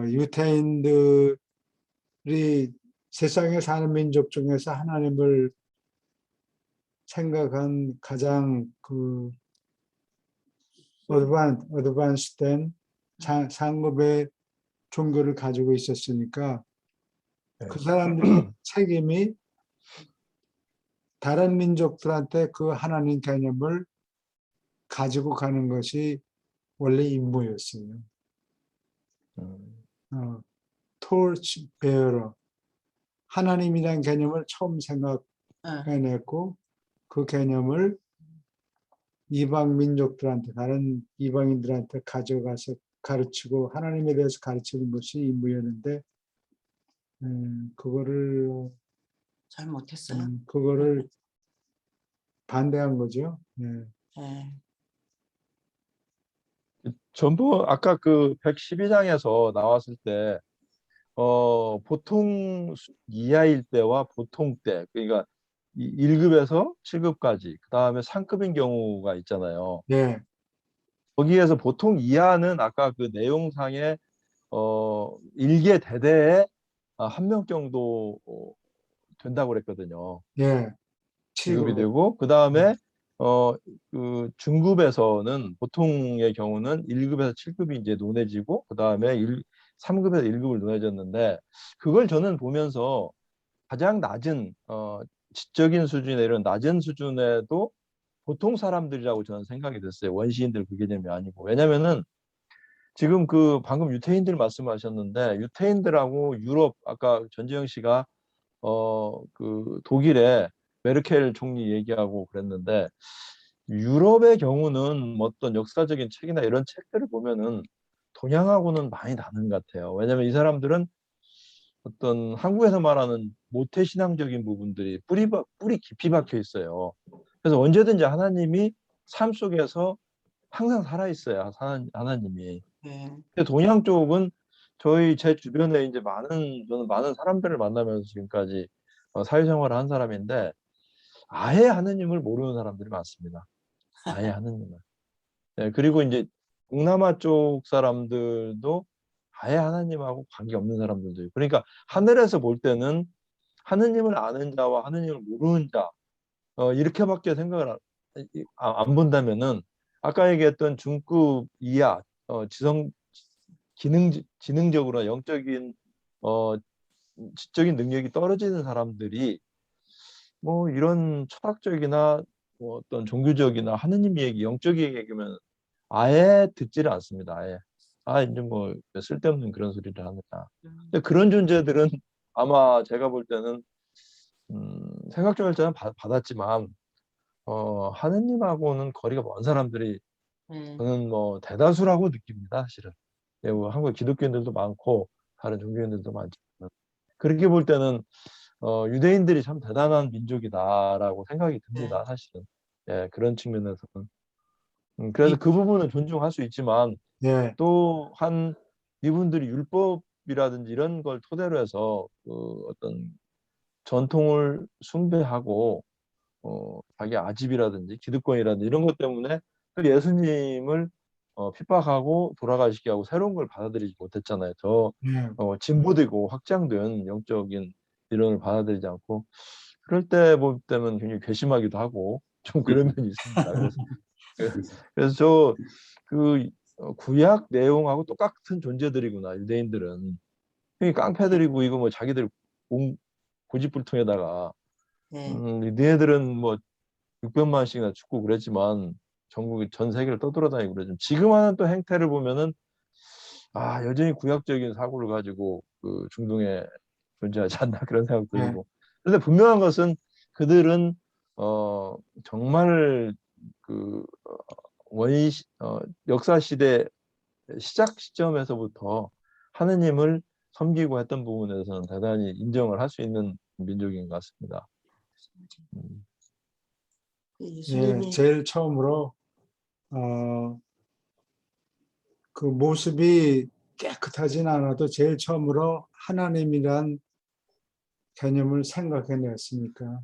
유태인들이 세상에 사는 민족 중에서 하나님을 생각한 가장 그 어드밴스된 상급의 종교를 가지고 있었으니까 그 사람들의 책임이 다른 민족들한테 그 하나님 개념을 가지고 가는 것이 원래 임무였어요. torch bearer. 하나님이라는 개념을 처음 생각해냈고 그 개념을 이방 민족들한테 다른 이방인들한테 가져가서 가르치고 하나님에 대해서 가르치는 것이 임무였는데 그거를 잘못했어요. 그거를 반대한 거죠. 네. 예. 전부 아까 그 112장에서 나왔을 때 보통 이하일 때와 보통 때 그러니까 1급에서 7급까지 그다음에 상급인 경우가 있잖아요. 네. 거기에서 보통 이하는 아까 그 내용상에 일개 대대에 한 명 정도 된다고 그랬거든요. 네. 지급이 7급. 되고 그다음에 그 중급에서는 보통의 경우는 1급에서 7급이 이제 논해지고 그다음에 3급에서 1급을 논해졌는데 그걸 저는 보면서 가장 낮은 지적인 수준의 이런 낮은 수준에도 보통 사람들이라고 저는 생각이 됐어요. 원시인들 그 개념이 아니고. 왜냐면은 지금 그 방금 유태인들 말씀하셨는데 유태인들하고 유럽 아까 전재영 씨가 그 독일의 메르켈 총리 얘기하고 그랬는데 유럽의 경우는 어떤 역사적인 책이나 이런 책들을 보면은 동양하고는 많이 다른 것 같아요. 왜냐하면 이 사람들은 어떤 한국에서 말하는 모태신앙적인 부분들이 뿌리 깊이 박혀 있어요. 그래서 언제든지 하나님이 삶 속에서 항상 살아 있어요. 하나님이. 예. 근데 동양 쪽은 제 주변에 이제 저는 많은 사람들을 만나면서 지금까지 사회생활을 한 사람인데 아예 하느님을 모르는 사람들이 많습니다. 아예 하느님을. 네, 그리고 이제 동남아 쪽 사람들도 아예 하나님하고 관계 없는 사람들도 있고. 그러니까 하늘에서 볼 때는 하느님을 아는 자와 하느님을 모르는 자 이렇게밖에 생각을 안 본다면은 아까 얘기했던 중급 이하 지능적으로 영적인 지적인 능력이 떨어지는 사람들이 뭐 이런 철학적이나 뭐 어떤 종교적이나 하느님 얘기, 영적 얘기면 아예 듣지를 않습니다. 아예. 이제 뭐 쓸데없는 그런 소리를 하느냐. 근데 그런 존재들은 아마 제가 볼 때는 생각조혈자는 받았지만 하느님하고는 거리가 먼 사람들이 네. 저는 뭐 대다수라고 느낍니다. 사실은. 예, 뭐 한국 기독교인들도 많고 다른 종교인들도 많지만 그렇게 볼 때는 유대인들이 참 대단한 민족이다라고 생각이 듭니다. 사실은. 예, 그런 측면에서는. 그래서 그 부분은 존중할 수 있지만 예, 또한 이분들이 율법이라든지 이런 걸 토대로 해서 어떤 전통을 숭배하고 자기 아집이라든지 기득권이라든지 이런 것 때문에 또 예수님을 핍박하고 돌아가시게 하고 새로운 걸 받아들이지 못했잖아요. 더 예, 진보되고 확장된 영적인 이론을 받아들이지 않고 그럴 때 볼 때면 굉장히 괘씸하기도 하고 좀 그런 면이 있습니다. 그래서 저 그 구약 내용하고 똑같은 존재들이구나 유대인들은. 이 깡패들이고 이거 뭐 자기들 고집불통에다가 네. 니네들은 뭐 600만씩이나 죽고 그랬지만 전국 전 세계를 떠돌아다니고 그러지만 지금 하는 또 행태를 보면은 여전히 구약적인 사고를 가지고 그 중동에 존재하지 않나 그런 생각 예, 들고. 그런데 분명한 것은 그들은 정말 그 역사 시대 시작 시점에서부터 하느님을 섬기고 했던 부분에서는 대단히 인정을 할 수 있는 민족인 것 같습니다. 그 예, 예수님이 제일 처음으로 그 모습이 깨끗하진 않아도 제일 처음으로 하나님이란 개념을 생각해냈으니까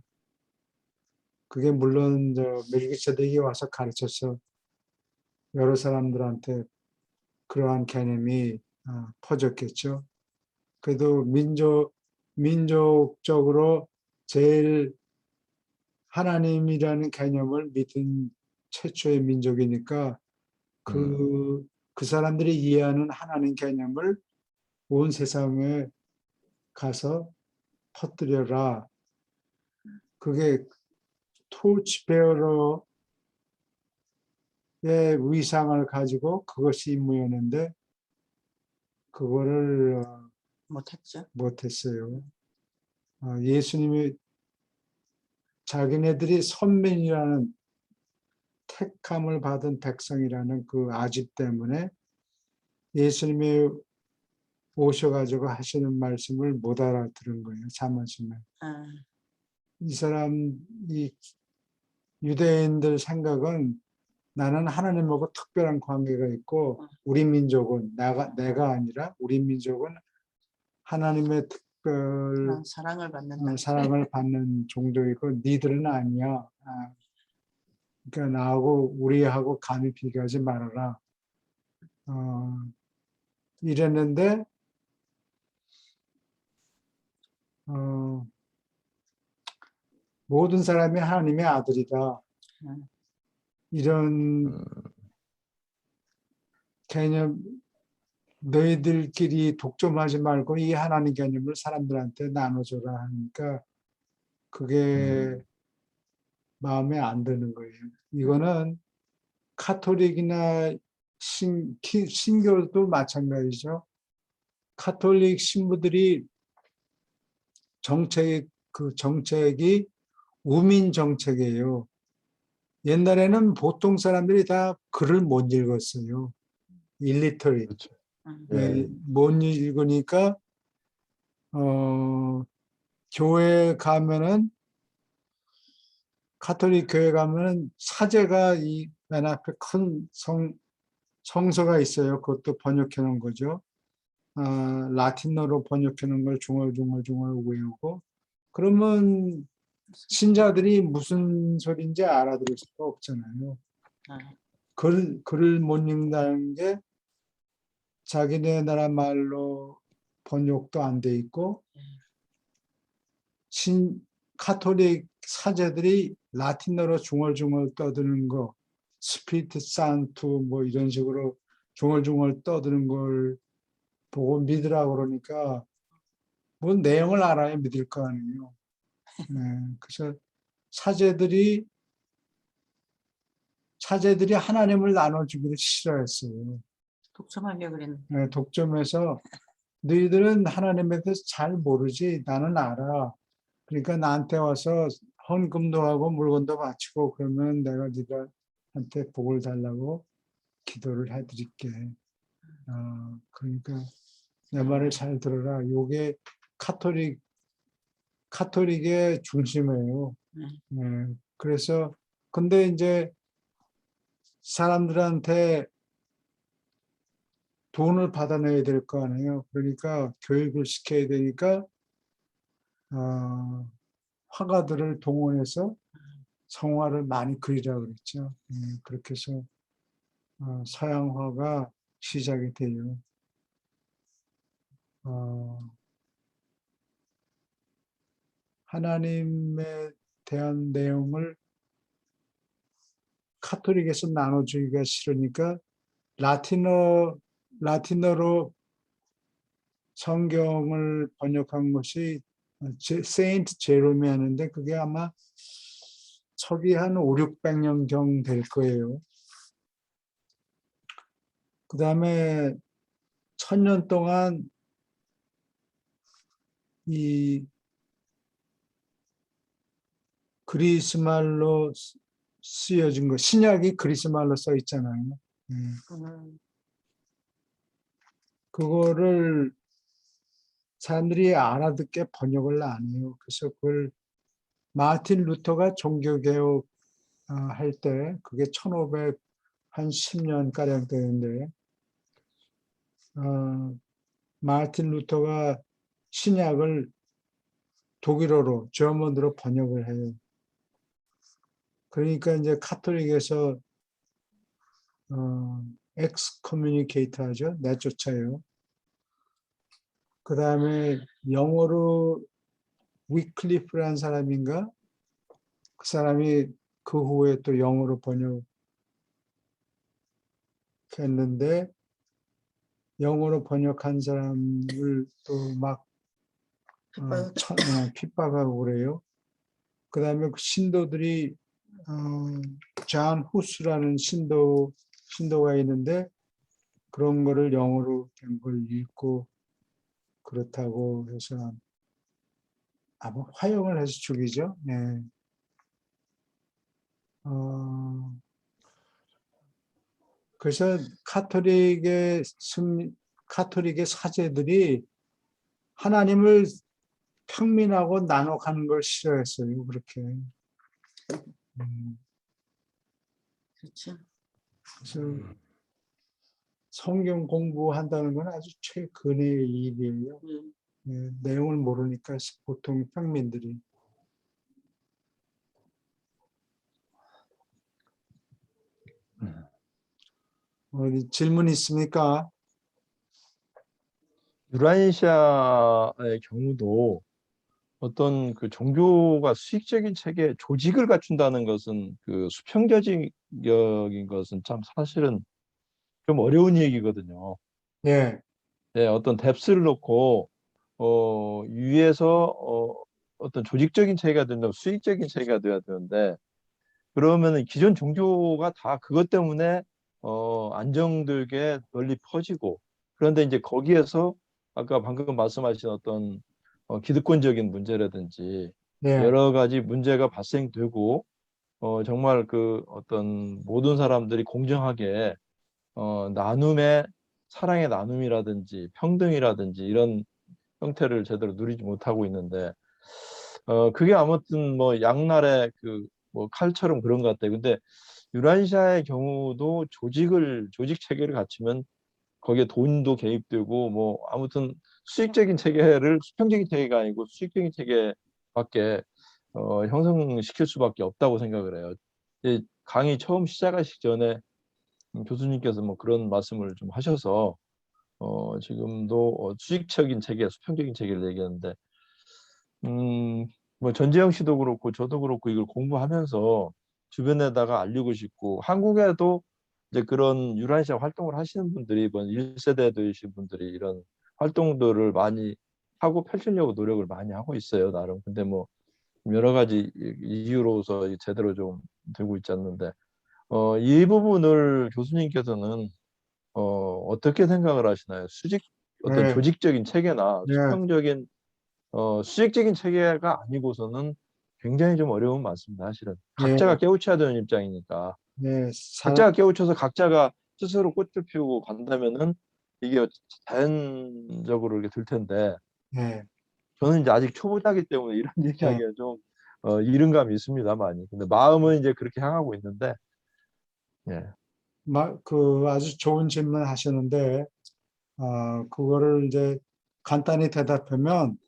그게 물론 멜기세덱이 와서 가르쳐서 여러 사람들한테 그러한 개념이 퍼졌겠죠. 그래도 민족적으로 제일 하나님이라는 개념을 믿은 최초의 민족이니까 그 사람들이 이해하는 하나님 개념을 온 세상에 가서 퍼뜨려라. 그게 토치베어러의 위상을 가지고 그것이 임무였는데 그거를 못했죠. 못했어요. 예수님이 자기네들이 선민이라는 택함을 받은 백성이라는 그 아집 때문에 예수님이 오셔가지고 하시는 말씀을 못 알아들은 거예요. 잠언심에. 아, 이 유대인들 생각은 나는 하나님하고 특별한 관계가 있고 우리 민족은 내가 아니라 우리 민족은 하나님의 특별 사랑을 받는다. 사랑을 받는 정도이고 니들은 아니야. 그러니까 나하고 우리하고 감히 비교하지 말아라. 이랬는데 모든 사람이 하나님의 아들이다. 이런 개념 너희들끼리 독점하지 말고 이 하나님 개념을 사람들한테 나눠줘라 하니까 그게 마음에 안 드는 거예요. 이거는 카톨릭이나 신교도 마찬가지죠. 카톨릭 신부들이 정책이 우민 정책이에요. 옛날에는 보통 사람들이 다 글을 못 읽었어요. 일리터리. 그렇죠. 못 읽으니까 교회 가면은 카톨릭 교회 가면은 사제가 이 맨 앞에 큰 성서가 있어요. 그것도 번역해 놓은 거죠. 라틴어로 번역해 놓은 걸 중얼중얼 외우고 그러면 신자들이 무슨 소리인지 알아들을 수가 없잖아요. 글을 못 읽는다는 게 자기네 나라 말로 번역도 안 돼 있고 카톨릭 사제들이 라틴어로 중얼중얼 떠드는 거 스피리트 산투 뭐 이런 식으로 중얼중얼 떠드는 걸 보고 믿으라 그러니까 뭐 내용을 알아야 믿을 거 아니에요. 그래서 사제들이 하나님을 나눠주기를 싫어했어요. 독점하려고 그랬는데. 독점해서 너희들은 하나님에 대해서 잘 모르지 나는 알아. 그러니까 나한테 와서 헌금도 하고 물건도 바치고 그러면 내가 너희들한테 복을 달라고 기도를 해드릴게. 그러니까 내 말을 잘 들어라. 요게 카톨릭의 중심이에요. 그래서 근데 이제 사람들한테 돈을 받아내야 될 거 아니에요. 그러니까 교육을 시켜야 되니까 화가들을 동원해서 성화를 많이 그리라고 그랬죠. 그렇게 해서 서양화가 시작이 돼요. 하나님에 대한 내용을 카톨릭에서 나눠주기가 싫으니까 라틴어로 성경을 번역한 것이 세인트 제롬이 하는데 그게 아마 서기 한 5, 600년경 될 거예요. 그 다음에 1000년 동안 이 그리스말로 쓰여진 거, 신약이 그리스말로 써 있잖아요. 그거를 사람들이 알아듣게 번역을 안 해요. 그래서 그걸 마틴 루터가 종교개혁 할 때, 그게 1510년 가량 되는데, 마틴 루터가 신약을 독일어로, 저먼으로 번역을 해요. 그러니까 이제 카톨릭에서 엑스커뮤니케이트 하죠. 내쫓아요. 그 다음에 영어로 위클리프라는 사람인가? 그 사람이 그 후에 또 영어로 번역했는데 영어로 번역한 사람을 또 막 핍박하고 그래요. 그 다음에 그 신도들이 존 후스라는 신도가 있는데 그런 거를 영어로 된 걸 읽고 그렇다고 해서 아마 화형을 해서 죽이죠. 네. 그래서 카톨릭의 사제들이 하나님을 평민하고 나눠 가는 걸 싫어했어요. 그렇게. 그렇죠. 그래서 성경 공부한다는 건 아주 최근의 일이에요. 내용을 모르니까 보통 평민들이. 어디 질문 있습니까? 유라시아의 경우도 어떤 그 종교가 수익적인 체계 조직을 갖춘다는 것은 그 수평적인 것은 참 사실은 좀 어려운 얘기거든요. 예. 네, 어떤 뎁스를 놓고 위에서 어떤 조직적인 체계가 된다면 수익적인 체계가 돼야 되는데 그러면은 기존 종교가 다 그것 때문에 안정되게 널리 퍼지고 그런데 이제 거기에서 아까 방금 말씀하신 어떤 기득권적인 문제라든지 예. 여러 가지 문제가 발생되고 정말 그 어떤 모든 사람들이 공정하게 나눔의 사랑의 나눔이라든지 평등이라든지 이런 형태를 제대로 누리지 못하고 있는데 그게 아무튼 뭐 양날의 그 뭐 칼처럼 그런 것 같아요. 근데 유라시아의 경우도 조직 체계를 갖추면 거기에 돈도 개입되고 뭐 아무튼 수익적인 체계를 수평적인 체계가 아니고 수익적인 체계밖에 형성시킬 수밖에 없다고 생각을 해요. 강의 처음 시작하시기 전에 교수님께서 뭐 그런 말씀을 좀 하셔서 지금도 수직적인 체계, 수평적인 체계를 얘기하는데 뭐 전재영 씨도 그렇고 저도 그렇고 이걸 공부하면서 주변에다가 알리고 싶고 한국에도 이제 그런 유라시아 활동을 하시는 분들이 이번 1세대이신 분들이 이런 활동들을 많이 하고 펼치려고 노력을 많이 하고 있어요, 나름. 근데 뭐 여러 가지 이유로서 제대로 좀 되고 있지 않는데 이 부분을 교수님께서는 어떻게 생각을 하시나요? 어떤 네, 조직적인 체계나 네, 수평적인 수직적인 체계가 아니고서는 굉장히 좀 어려움은 많습니다, 사실은. 네, 각자가 깨우쳐야 되는 입장이니까. 네, 각자가 깨우쳐서 각자가 스스로 꽃을 피우고 간다면은 이게 자연적으로 이렇게 될 텐데 네. 저는 이제 아직 초보자기 때문에 이런 네. 얘기하기가 좀 이른 감이 있습니다, 많이. 근데 마음은 이제 그렇게 향하고 있는데, 예. 그 아주 좋은 질문 하시는데, 그거를 이제 간단히 대답하면,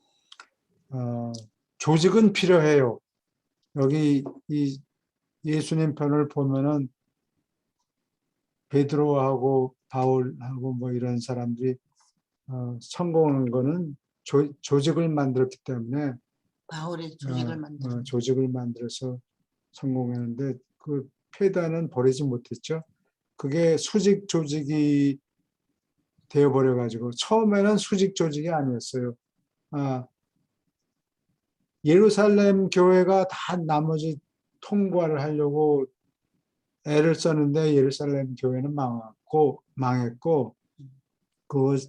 어, 조직은 필요해요. 여기 이 예수님 편을 보면은 베드로하고 바울하고 뭐 이런 사람들이 성공한 거는 조직을 만들었기 때문에 바울이 조직을 만드는 조직을 만들어서 성공했는데 그 폐단은 버리지 못했죠. 그게 수직 조직이 되어버려 가지고 처음에는 수직 조직이 아니었어요. 아, 예루살렘 교회가 다 나머지 통과를 하려고 애를 썼는데 예루살렘 교회는 망했고 그것,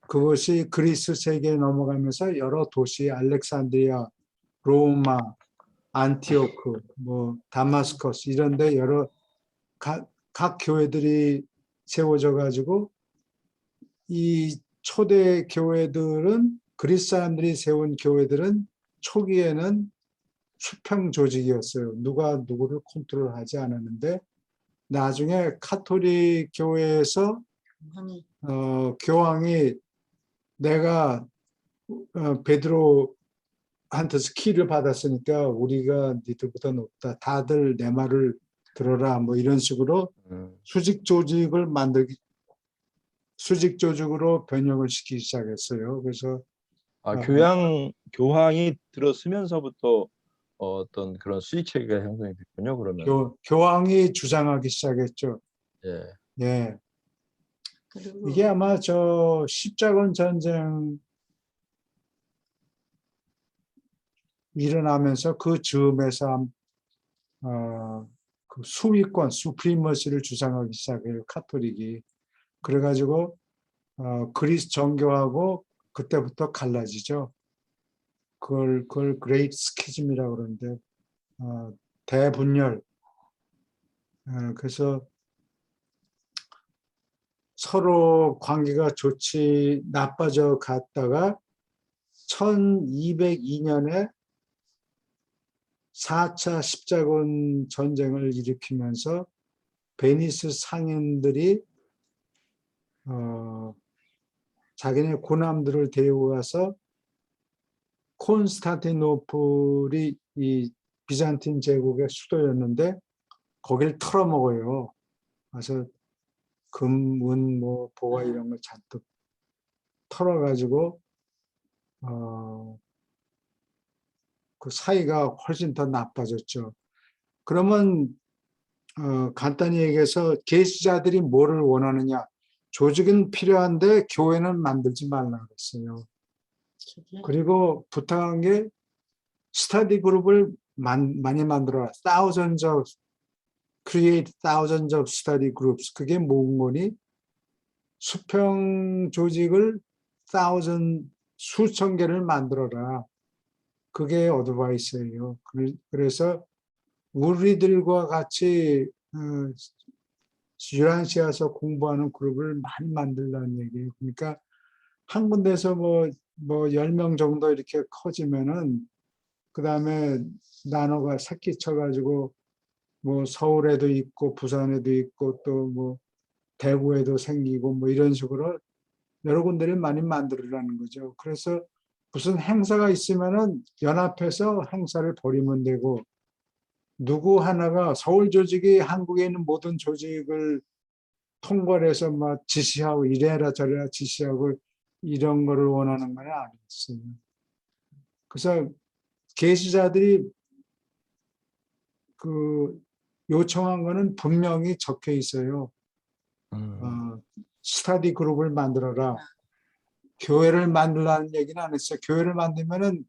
그것이 그리스 세계에 넘어가면서 여러 도시 알렉산드리아, 로마, 안티오크, 뭐 다마스커스 이런데 여러 각 교회들이 세워져 가지고 이 초대 교회들은 그리스 사람들이 세운 교회들은 초기에는 수평 조직이었어요. 누가 누구를 컨트롤하지 않았는데 나중에 카톨릭 교회에서 형이 교황이 내가 베드로한테서 키를 받았으니까 우리가 니들보다 높다. 다들 내 말을 들어라. 뭐 이런 식으로 수직 조직을 만들기 수직 조직으로 변형을 시키기 시작했어요. 그래서 교황이 들어서면서부터 어떤 그런 수익 체계가 형성이 됐군요, 그러면. 교황이 주장하기 시작했죠. 예. 예. 그리고 이게 아마 저 십자군 전쟁 일어나면서 그 즈음에서 그 수위권, 수프리머시를 주장하기 시작해요. 카톨릭이. 그래가지고 그리스 정교하고 그때부터 갈라지죠. 그걸 그레이트 스키즘이라고 그러는데 대분열. 그래서 서로 관계가 나빠져 갔다가 1202년에 4차 십자군 전쟁을 일으키면서 베니스 상인들이 자기네 군함들을 데리고 가서 콘스탄티노플이 이 비잔틴 제국의 수도였는데 거길 털어먹어요. 그래서 금, 은, 뭐 보화 이런 걸 잔뜩 털어가지고 그 사이가 훨씬 더 나빠졌죠. 그러면 간단히 얘기해서 계시자들이 뭐를 원하느냐? 조직은 필요한데 교회는 만들지 말라 그랬어요. 그리고 부탁한 게 스터디 그룹을 많이 만들어라. create thousands of study groups. 그게 뭔 수평 조직을 수천 개를 만들어라. 그게 어드바이스예요. 그래서 우리들과 같이 유란시아에서 공부하는 그룹을 많이 만들라는 얘기예요. 그러니까 한 군데서 뭐 10명 정도 이렇게 커지면은 그 다음에 나노가 새끼 쳐가지고 뭐 서울에도 있고 부산에도 있고 또 뭐 대구에도 생기고 뭐 이런 식으로 여러 군데를 많이 만들으라는 거죠. 그래서 무슨 행사가 있으면은 연합해서 행사를 벌이면 되고 누구 하나가 서울 조직이 한국에 있는 모든 조직을 통괄해서 막 지시하고 이래라 저래라 지시하고 이런 거를 원하는 건 아니었어요. 그래서 계시자들이 그 요청한 거는 분명히 적혀 있어요. 스터디 그룹을 만들어라. 교회를 만들라는 얘기는 안 했어요. 교회를 만들면은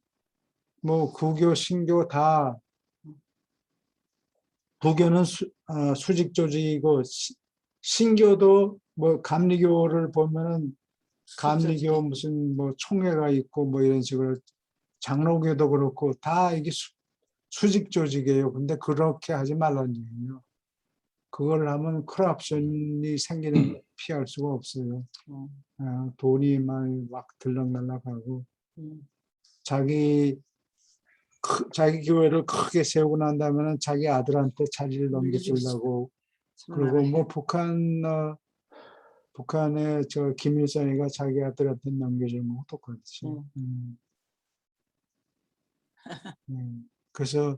뭐 구교, 신교 다 부교는 수직 조직이고 신교도 뭐 감리교를 보면은 감리교 무슨 뭐 총회가 있고 뭐 이런 식으로 장로교도 그렇고 다 이게 수직 조직이에요. 근데 그렇게 하지 말라는 얘기예요. 그걸 하면 크랍션이 생기는 걸 피할 수가 없어요. 돈이 막 들락날락하고 자기 교회를 크게 세우고 난 다음에는 자기 아들한테 자리를 넘겨주려고 그리고 뭐 북한의 저 김일성이가 자기 아들한테 넘겨주는 거 똑같이. 그래서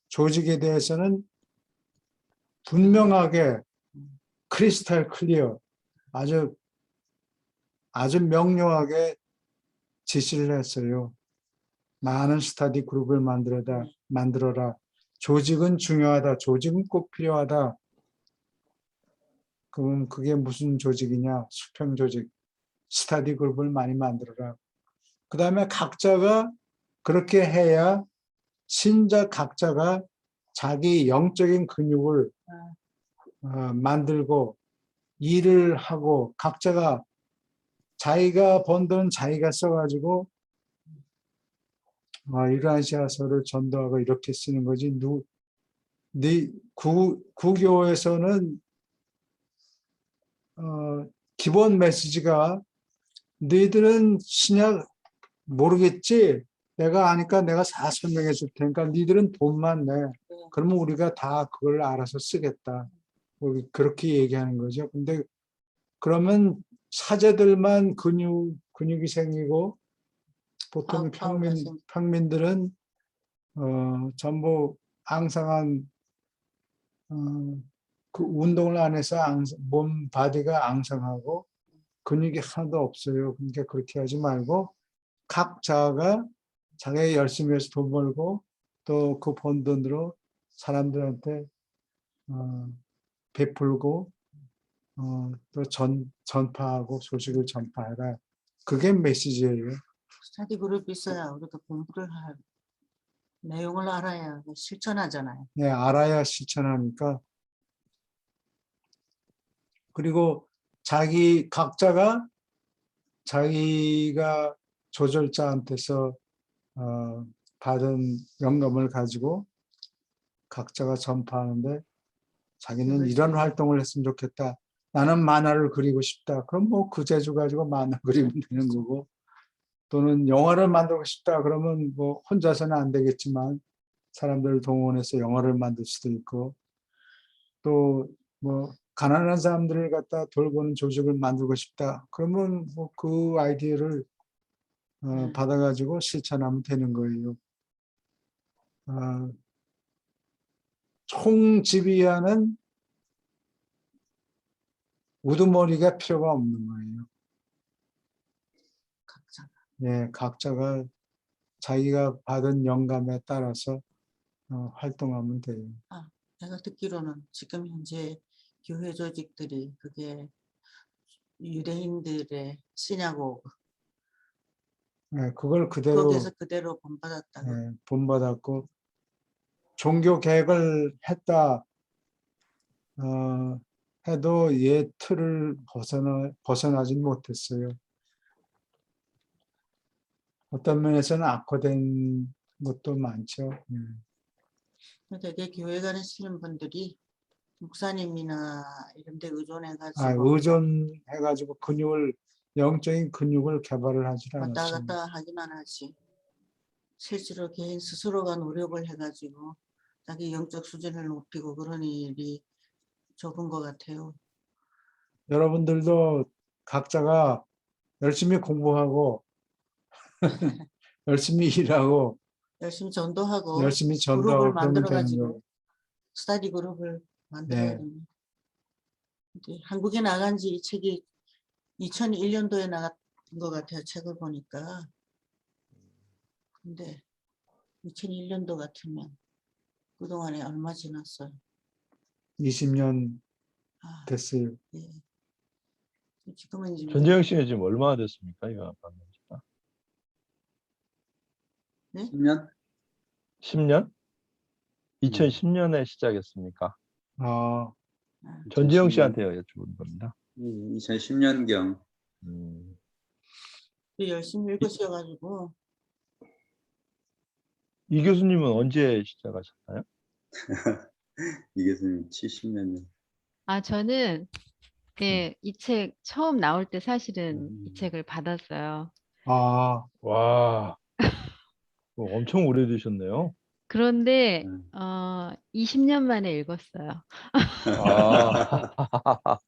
조직에 대해서는 분명하게 크리스탈 클리어 아주 명료하게 지시를 했어요. 많은 스터디 그룹을 만들어라. 조직은 중요하다. 조직은 꼭 필요하다. 그럼 그게 무슨 조직이냐? 수평 조직. 스터디 그룹을 많이 만들어라. 그 다음에 각자가 그렇게 해야 신자 각자가 자기 영적인 근육을 만들고 일을 하고 각자가 자기가 번 돈 자기가 써가지고 이라시아서를 전도하고 이렇게 쓰는 거지. 구교에서는 기본 메시지가 너희들은 신약 모르겠지? 내가 아니까 내가 다 설명해 줄 테니까 너희들은 돈만 내. 그러면 우리가 다 그걸 알아서 쓰겠다. 그렇게 얘기하는 거죠. 근데 그러면 사제들만 근육이 생기고 보통 평민들은 전부 앙상한 그 운동을 안 해서 몸 바디가 앙상하고 근육이 하나도 없어요. 그러니까 그렇게 하지 말고 각자가 자기가 열심히 해서 돈 벌고 또 그 번 돈으로 사람들한테 베풀고 또 전파하고 소식을 전파해라. 그게 메시지예요. 스터디 그룹이 있어야 우리가 공부를 할 내용을 알아야 실천하잖아요. 네, 알아야 실천하니까. 그리고 각자가 자기가 조절자한테서 받은 영감을 가지고 각자가 전파하는데 자기는 이런 활동을 했으면 좋겠다. 나는 만화를 그리고 싶다. 그럼 뭐 그 재주 가지고 만화 그리면 되는 거고 또는 영화를 만들고 싶다. 그러면 뭐 혼자서는 안 되겠지만 사람들을 동원해서 영화를 만들 수도 있고 또 뭐 가난한 사람들을 갖다 돌보는 조직을 만들고 싶다. 그러면 뭐 그 아이디어를 받아가지고 실천하면 되는 거예요. 총지휘하는 우두머리가 필요가 없는 거예요. 각자가 자기가 받은 영감에 따라서 활동하면 돼요. 내가 듣기로는 지금 현재 교회 조직들이 그게 유대인들의 신약고 그걸 그대로 거기에서 그대로 본받았다고. 본받았고 종교 개혁을 했다 해도 옛 틀을 벗어나진 못했어요. 어떤 면에서는 악화된 것도 많죠. 되게 교회 다니시는 분들이 목사님이나 이런 데 의존해가지고 의존해가지고 영적인 근육을 개발을 하지 왔다 않았어요. 갔다 하기만 하지 실제로 개인 스스로가 노력을 해가지고 자기 영적 수준을 높이고 그런 일이 적은 것 같아요. 여러분들도 각자가 열심히 공부하고 열심히 일하고 열심히 전도하고 열심히 그룹을 전도하고 그러면 되는 만들어가지고 거예요. 스터디 그룹을 만들어야 네. 됩니다. 한국에 나간 지 이 책이 2001년도에 나갔던 것 같아요. 책을 보니까. 근데 2001년도 같으면 그동안에 얼마 지났어요. 20년 아, 됐어요. 예. 지금은 이제 전재영 씨는 지금 얼마나 됐습니까? 이거 받는 지가? 10년? 10년? 2010년에 시작했습니까? 아, 아, 전재영 씨한테요 여쭤보는 겁니다. 2010년경. 열심히 읽으셔가지고 이 교수님은 언제 시작하셨나요? 이 교수님 70년이요. 아, 저는 네, 이 책 처음 나올 때 사실은 이 음. 책을 받았어요. 아, 와, 그거 엄청 오래되셨네요. 그런데 음. 20년 만에 읽었어요. 아,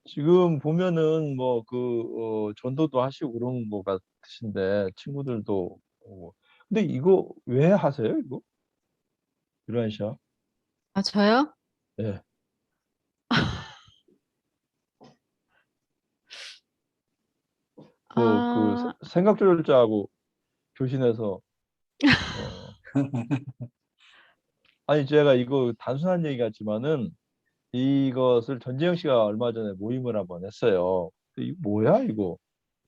지금 보면은 뭐 전도도 하시고 그런 거 같으신데 친구들도 근데 이거 왜 하세요? 이거? 유란 씨야? 아, 저요? 네. 아, 생각 조절자하고 교신해서 아니 제가 이거 단순한 얘기 같지만은 이것을 전재영 씨가 얼마 전에 모임을 한번 했어요. 이거 뭐야 이거?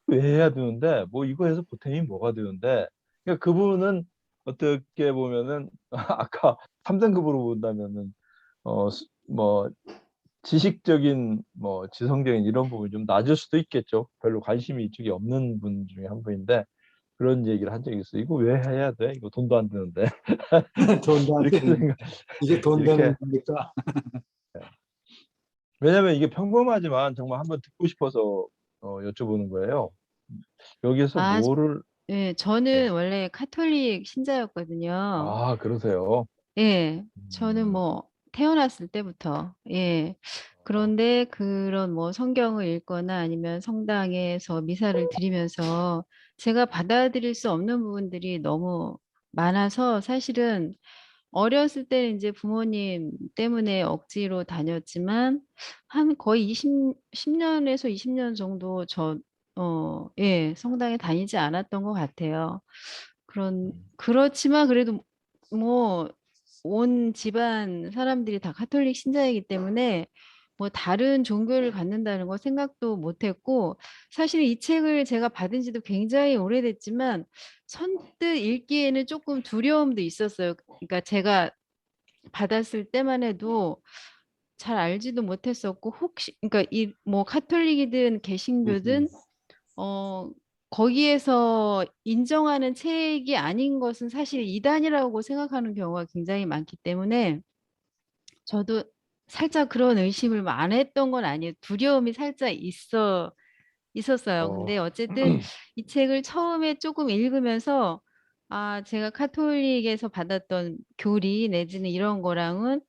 왜 해야 되는데 뭐 이거 해서 보탬이 뭐가 되는데 그러니까 그분은 어떻게 보면은 아까 3등급으로 본다면은 뭐 지식적인 뭐 지성적인 이런 부분이 좀 낮을 수도 있겠죠. 별로 관심이 이쪽에 없는 분 중에 한 분인데 그런 얘기를 한 적이 있어요. 이거 왜 해야 돼? 이거 돈도 안 드는데 돈도 안 이렇게 되는, 생각 이게 돈 되는 이렇게 거니까. 왜냐면 이게 평범하지만 정말 한번 듣고 싶어서 여쭤보는 거예요. 여기서 아, 뭐를 예, 네. 저는 원래 카톨릭 신자였거든요. 아 그러세요? 예, 저는 음, 뭐 태어났을 때부터, 예. 그런데 그런 뭐 성경을 읽거나 아니면 성당에서 미사를 드리면서 제가 받아들일 수 없는 부분들이 너무 많아서 사실은 어렸을 때는 이제 부모님 때문에 억지로 다녔지만 한 거의 10년에서 20년 정도 예, 성당에 다니지 않았던 것 같아요. 그렇지만 그래도 뭐 온 집안 사람들이 다 카톨릭 신자이기 때문에 뭐 다른 종교를 갖는다는 거 생각도 못 했고 사실 이 책을 제가 받은 지도 굉장히 오래됐지만 선뜻 읽기에는 조금 두려움도 있었어요. 그러니까 제가 받았을 때만 해도 잘 알지도 못했었고 혹시 그러니까 이 뭐 카톨릭이든 개신교든 어 거기에서 인정하는 책이 아닌 것은 사실 이단이라고 생각하는 경우가 굉장히 많기 때문에 저도 살짝 그런 의심을 안 했던 건 아니에요. 두려움이 살짝 있었어요. 근데 어, 어쨌든 이 책을 처음에 조금 읽으면서 아, 제가 카톨릭에서 받았던 교리 내지는 이런 거랑은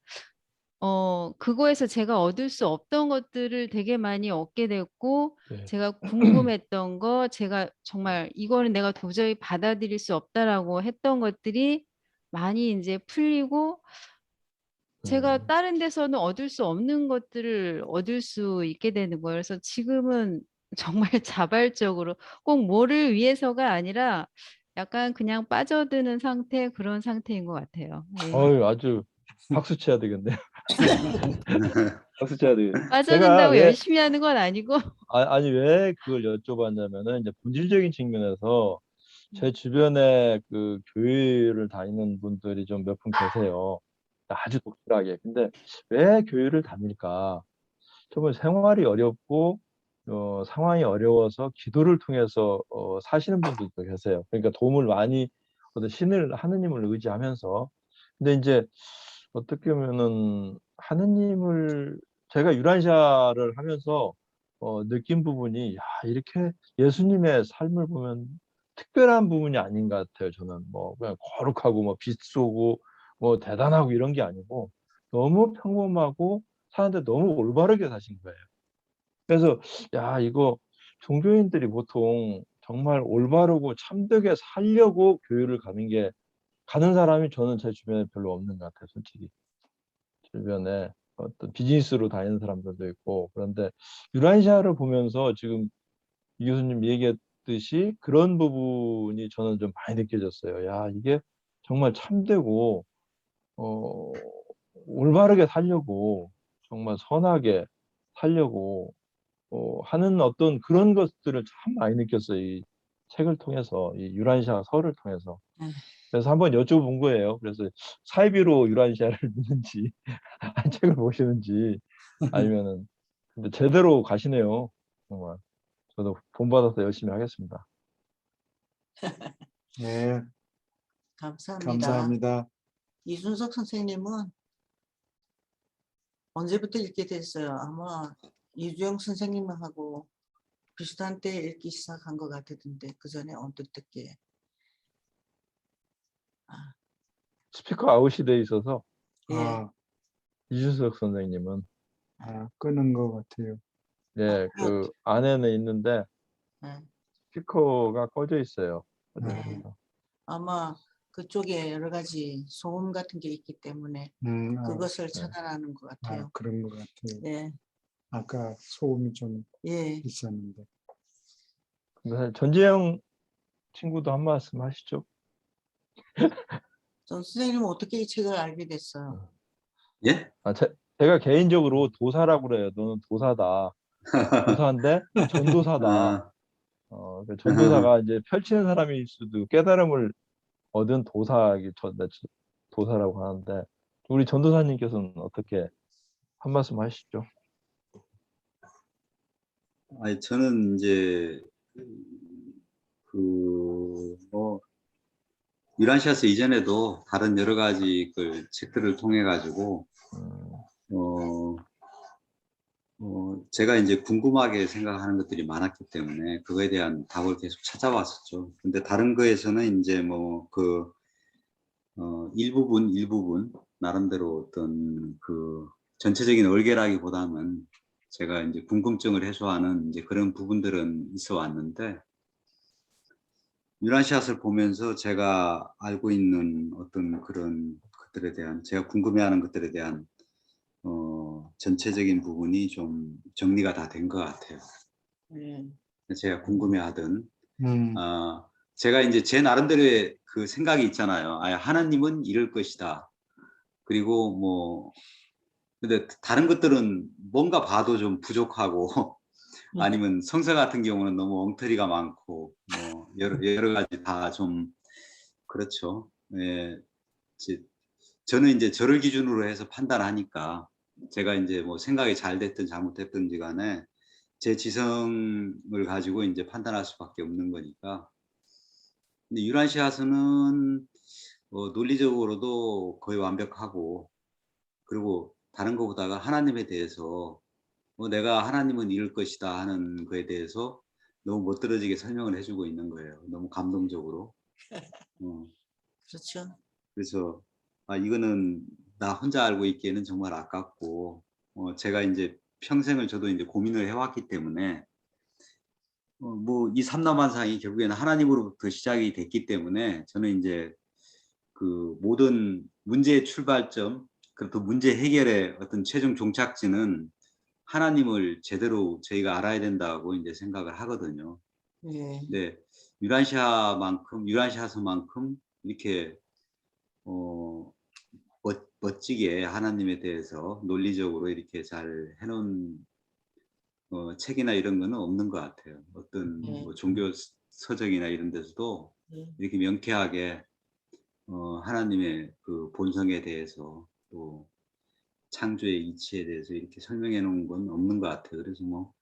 그거에서 제가 얻을 수 없던 것들을 되게 많이 얻게 됐고, 네. 제가 궁금했던 거, 제가 정말 이거는 내가 도저히 받아들일 수 없다라고 했던 것들이 많이 이제 풀리고, 제가 다른 데서는 얻을 수 없는 것들을 얻을 수 있게 되는 거예요. 그래서 지금은 정말 자발적으로 꼭 뭐를 위해서가 아니라 약간 그냥 빠져드는 상태, 그런 상태인 것 같아요. 예. 아주 박수 쳐야 되겠네요. 박수 쳐야 되겠. 제가 빠져든다고 왜 열심히 하는 건 아니고, 아니 왜 그걸 여쭤봤냐면은 이제 본질적인 측면에서 제 주변에 그 교회를 다니는 분들이 좀 몇 분 계세요. 아주 독실하게. 근데 왜 교회를 다닐까? 정말 생활이 어렵고 상황이 어려워서 기도를 통해서 사시는 분들도 계세요. 그러니까 도움을 많이 어떤 하느님을 의지하면서 근데 이제 어떻게 보면은 하느님을 제가 유란샤를 하면서 느낀 부분이 야, 이렇게 예수님의 삶을 보면 특별한 부분이 아닌 것 같아요. 저는 뭐 그냥 거룩하고 뭐 빛쏘고 뭐 대단하고 이런 게 아니고 너무 평범하고 사는데 너무 올바르게 사신 거예요. 그래서 야 이거 종교인들이 보통 정말 올바르고 참되게 살려고 교회를 가는 사람이 저는 제 주변에 별로 없는 것 같아요, 솔직히. 주변에 어떤 비즈니스로 다니는 사람들도 있고 그런데 유라시아를 보면서 지금 이 교수님 얘기했듯이 그런 부분이 저는 좀 많이 느껴졌어요. 야 이게 정말 참되고 어, 올바르게 살려고 정말 선하게 살려고 하는 어떤 그런 것들을 참 많이 느꼈어요. 이 책을 통해서, 이 유란시아 서를 통해서. 네. 그래서 한번 여쭤본 거예요. 그래서 사이비로 유란시아를 믿는지, 책을 보시는지, 아니면은 근데 제대로 가시네요. 정말 저도 본받아서 열심히 하겠습니다. 네, 감사합니다. 감사합니다. 이순석 선생님은 언제부터 읽게 됐어요? 아마 이주영 선생님하고 비슷한 때 읽기 시작한 것 같았는데 그 전에 언뜻 듣기에. 스피커 아웃이 돼 있어서 예. 아, 이준석 선생님은 끄는 것 같아요. 예, 그 안에는 있는데 예. 스피커가 꺼져 있어요. 꺼져 네. 있어서. 아마 그쪽에 여러 가지 소음 같은 게 있기 때문에 그것을 차단하는 것 같아요. 그런 것 같아요. 예. 아까 소음이 좀 예. 있었는데. 근데 사실 전재영 친구도 한 말씀 하시죠. 전 선생님은 어떻게 이 책을 알게 됐어요? 예? 제가 개인적으로 도사라고 그래요. 너는 도사다. 도사인데 전도사다. 아, 그 전도사가 이제 펼치는 사람일 수도 깨달음을 얻은 도사라고 하는데 우리 전도사님께서는 어떻게 한 말씀 하시죠? 아니, 저는 이제 뭐 유란시아스 이전에도 다른 여러 가지 그 책들을 통해 가지고 어, 제가 이제 궁금하게 생각하는 것들이 많았기 때문에 그거에 대한 답을 계속 찾아왔었죠. 근데 다른 거에서는 이제 뭐 일부분 나름대로 어떤 그 전체적인 얼개라기보다는 제가 이제 궁금증을 해소하는 이제 그런 부분들은 있어 왔는데 유란시아스를 보면서 제가 알고 있는 어떤 그런 것들에 대한 제가 궁금해하는 것들에 대한 전체적인 부분이 좀 정리가 다 된 것 같아요. 예. 제가 궁금해하던 음, 제가 이제 제 나름대로의 그 생각이 있잖아요. 하나님은 이럴 것이다. 그리고 뭐 근데 다른 것들은 뭔가 봐도 좀 부족하고 아니면 성서 같은 경우는 너무 엉터리가 많고 뭐 여러 가지 다 좀 그렇죠. 예, 저는 이제 저를 기준으로 해서 판단하니까 제가 이제 뭐 생각이 잘 됐든 잘못됐든지 간에 제 지성을 가지고 이제 판단할 수밖에 없는 거니까. 근데 유란시아스는 논리적으로도 거의 완벽하고 그리고 다른 것보다가 하나님에 대해서 내가 하나님은 이럴 것이다 하는 거에 대해서 너무 멋들어지게 설명을 해주고 있는 거예요. 너무 감동적으로. 어, 그렇죠. 그래서 이거는 나 혼자 알고 있기에는 정말 아깝고 제가 이제 평생을 저도 이제 고민을 해왔기 때문에 뭐 이 삼라만상이 결국에는 하나님으로부터 시작이 됐기 때문에 저는 이제 그 모든 문제의 출발점 그리고 또 문제 해결의 어떤 최종 종착지는 하나님을 제대로 저희가 알아야 된다고 이제 생각을 하거든요. 예. 근데 유란시아서만큼 이렇게 멋지게 하나님에 대해서 논리적으로 이렇게 잘 해놓은 책이나 이런 거는 없는 것 같아요. 어떤 뭐 종교 서적이나 이런 데서도 예. 이렇게 명쾌하게 하나님의 그 본성에 대해서 또 창조의 이치에 대해서 이렇게 설명해 놓은 건 없는 것 같아요. 그래서 뭐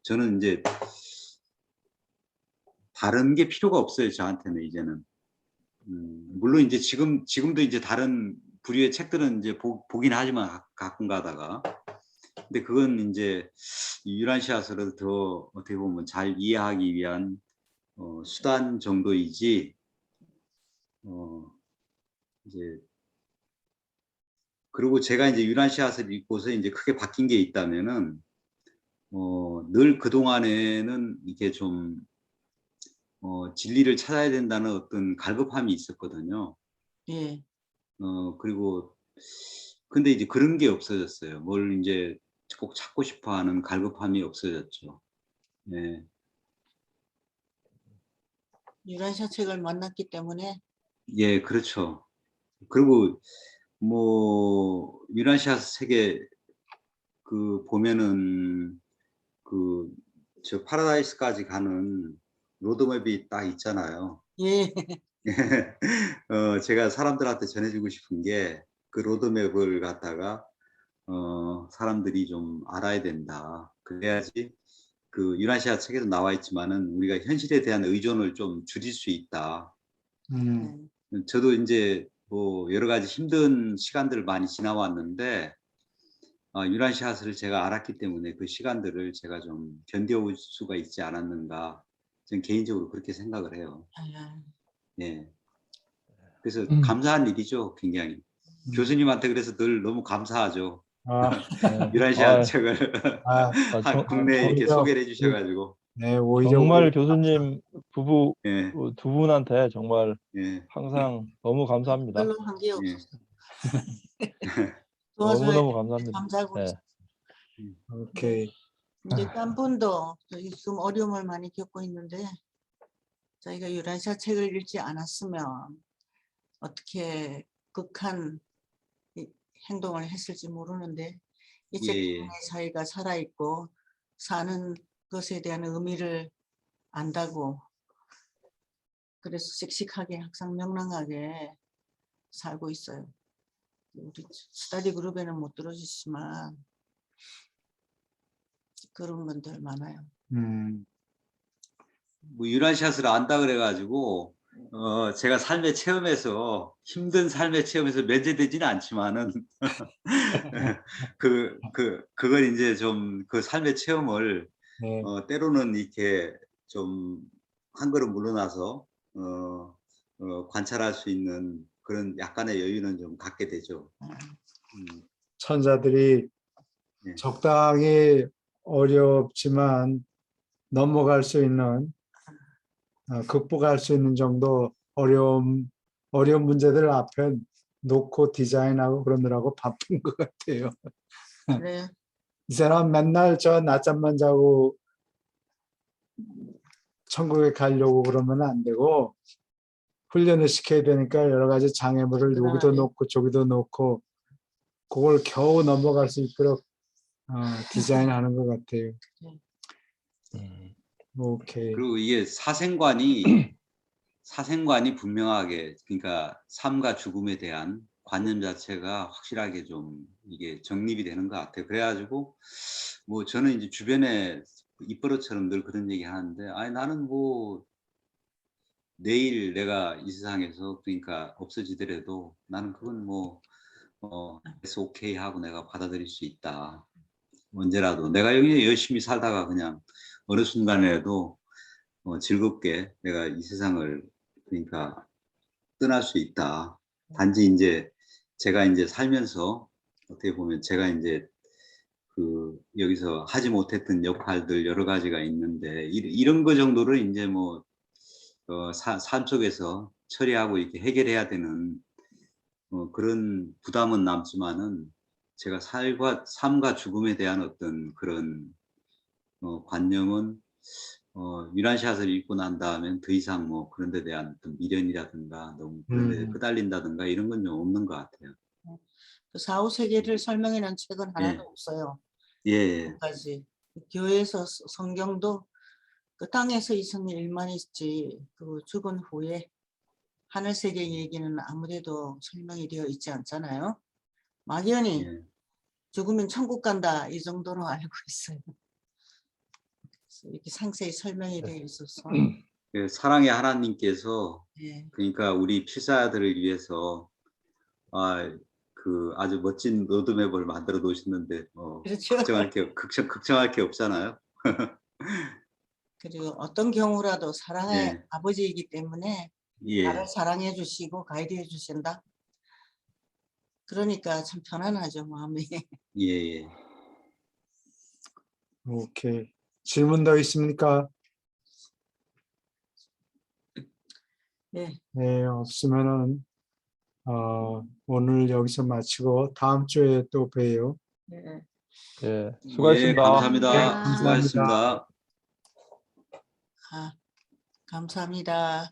저는 이제 다른 게 필요가 없어요. 저한테는 이제는. 물론 이제 지금도 이제 다른 부류의 책들은 이제 보긴 하지만 가끔 가다가. 근데 그건 이제 유란시아서를 더 어떻게 보면 잘 이해하기 위한 수단 정도이지, 이제, 그리고 제가 이제 유란시아서를 읽고서 이제 크게 바뀐 게 있다면은, 늘 그동안에는 이게 좀, 진리를 찾아야 된다는 어떤 갈급함이 있었거든요. 예. 그리고, 근데 이제 그런 게 없어졌어요. 뭘 이제 꼭 찾고 싶어 하는 갈급함이 없어졌죠. 네. 유란시아 책을 만났기 때문에 예, 그렇죠. 그리고 뭐 유라시아 세계 그 보면은 그 저 파라다이스까지 가는 로드맵이 딱 있잖아요. 예. 제가 사람들한테 전해주고 싶은 게 그 로드맵을 갖다가 사람들이 좀 알아야 된다. 그래야지 그 유라시아 책에도 나와 있지만은 우리가 현실에 대한 의존을 좀 줄일 수 있다. 음, 네. 저도 이제 뭐 여러 가지 힘든 시간들을 많이 지나왔는데 유라시아스를 제가 알았기 때문에 그 시간들을 제가 좀 견뎌올 수가 있지 않았는가. 저는 개인적으로 그렇게 생각을 해요. 아, 예. 그래서 음. 감사한 일이죠, 굉장히. 교수님한테 그래서 늘 너무 감사하죠. 아, 네. 유라시아 아, 책을 아, 국내에 이렇게 오히려, 소개를 해주셔가지고. 네, 오히려 정말 우리 교수님 부부 예, 두 분한테 정말 예, 항상 너무 감사합니다. 별로 한 게 예. 없었어. 도와줘야 너무너무 감사합니다. 감사하고 네. 있어. 오케이. 이제 딴 분도 저희 지금 어려움을 많이 겪고 있는데 저희가 유라시아 책을 읽지 않았으면 어떻게 극한 행동을 했을지 모르는데 이 책 예, 때문에 저희가 살아있고 사는 것에 대한 의미를 안다고 그래서 씩씩하게 항상 명랑하게 살고 있어요. 우리 스터디 그룹에는 못 들어주시지만 그런 분들 많아요. 뭐 유라시아스를 안다 그래가지고 제가 삶의 체험에서 힘든 삶의 체험에서 면제되지는 않지만은 그걸 이제 좀 그 삶의 체험을 네. 때로는 이렇게 좀 한 걸음 물러나서 관찰할 수 있는 그런 약간의 여유는 좀 갖게 되죠. 천사들이 예. 적당히 어렵지만 넘어갈 수 있는, 극복할 수 있는 정도 어려운 문제들 앞에 놓고 디자인하고 그러느라고 바쁜 것 같아요. 그래 이 사람 맨날 저 낮잠만 자고 천국에 가려고 그러면 안 되고 훈련을 시켜야 되니까 여러 가지 장애물을 여기도 놓고 저기도 놓고 그걸 겨우 넘어갈 수 있도록 디자인하는 것 같아요. 오케이. 그리고 이게 사생관이 분명하게 그러니까 삶과 죽음에 대한 관념 자체가 확실하게 좀 이게 정립이 되는 것 같아요. 그래가지고 뭐 저는 이제 주변에 입버릇처럼 늘 그런 얘기 하는데 아니 나는 뭐 내일 내가 이 세상에서 그러니까 없어지더라도 나는 그건 뭐 그래서 오케이 하고 내가 받아들일 수 있다. 언제라도 내가 여기 열심히 살다가 그냥 어느 순간에라도 즐겁게 내가 이 세상을 그러니까 떠날 수 있다. 단지 이제 제가 이제 살면서 어떻게 보면 제가 이제 그 여기서 하지 못했던 역할들 여러 가지가 있는데 이런 거 정도를 이제 뭐 삶 속에서 처리하고 이렇게 해결해야 되는 그런 부담은 남지만은 제가 삶과 죽음에 대한 어떤 그런 관념은 유란샷을 읽고 난 다음엔 더 이상 뭐 그런 데 대한 어떤 미련이라든가 너무 그런 데 끄달린다든가 이런 건 좀 없는 것 같아요. 그 사후 세계를 설명해 놓은 책은 하나도 예. 없어요. 예. 지금까지 교회에서 성경도 그 땅에서 있은 일만 있지 그 죽은 후에 하늘 세계 얘기는 아무데도 설명이 되어 있지 않잖아요. 막연히 예. 죽으면 천국 간다 이 정도로 알고 있어요. 그래서 이렇게 상세히 설명이 되어 있어서 그 사랑의 하나님께서 예. 그러니까 우리 필사들을 위해서 그 아주 멋진 로드맵을 만들어 놓으셨는데 그렇죠. 걱정할 게 없잖아요. 그리고 어떤 경우라도 사랑의 예. 아버지이기 때문에 나를 예. 사랑해 주시고 가이드해 주신다. 그러니까 참 편안하죠 마음이. 예. 오케이. 질문 더 있습니까? 네. 네, 없으면은 오늘 여기서 마치고 다음 주에 또 봬요. 네. 예, 예, 수고하셨습니다. 감사합니다. 감사합니다. 수고하셨습니다. 감사합니다.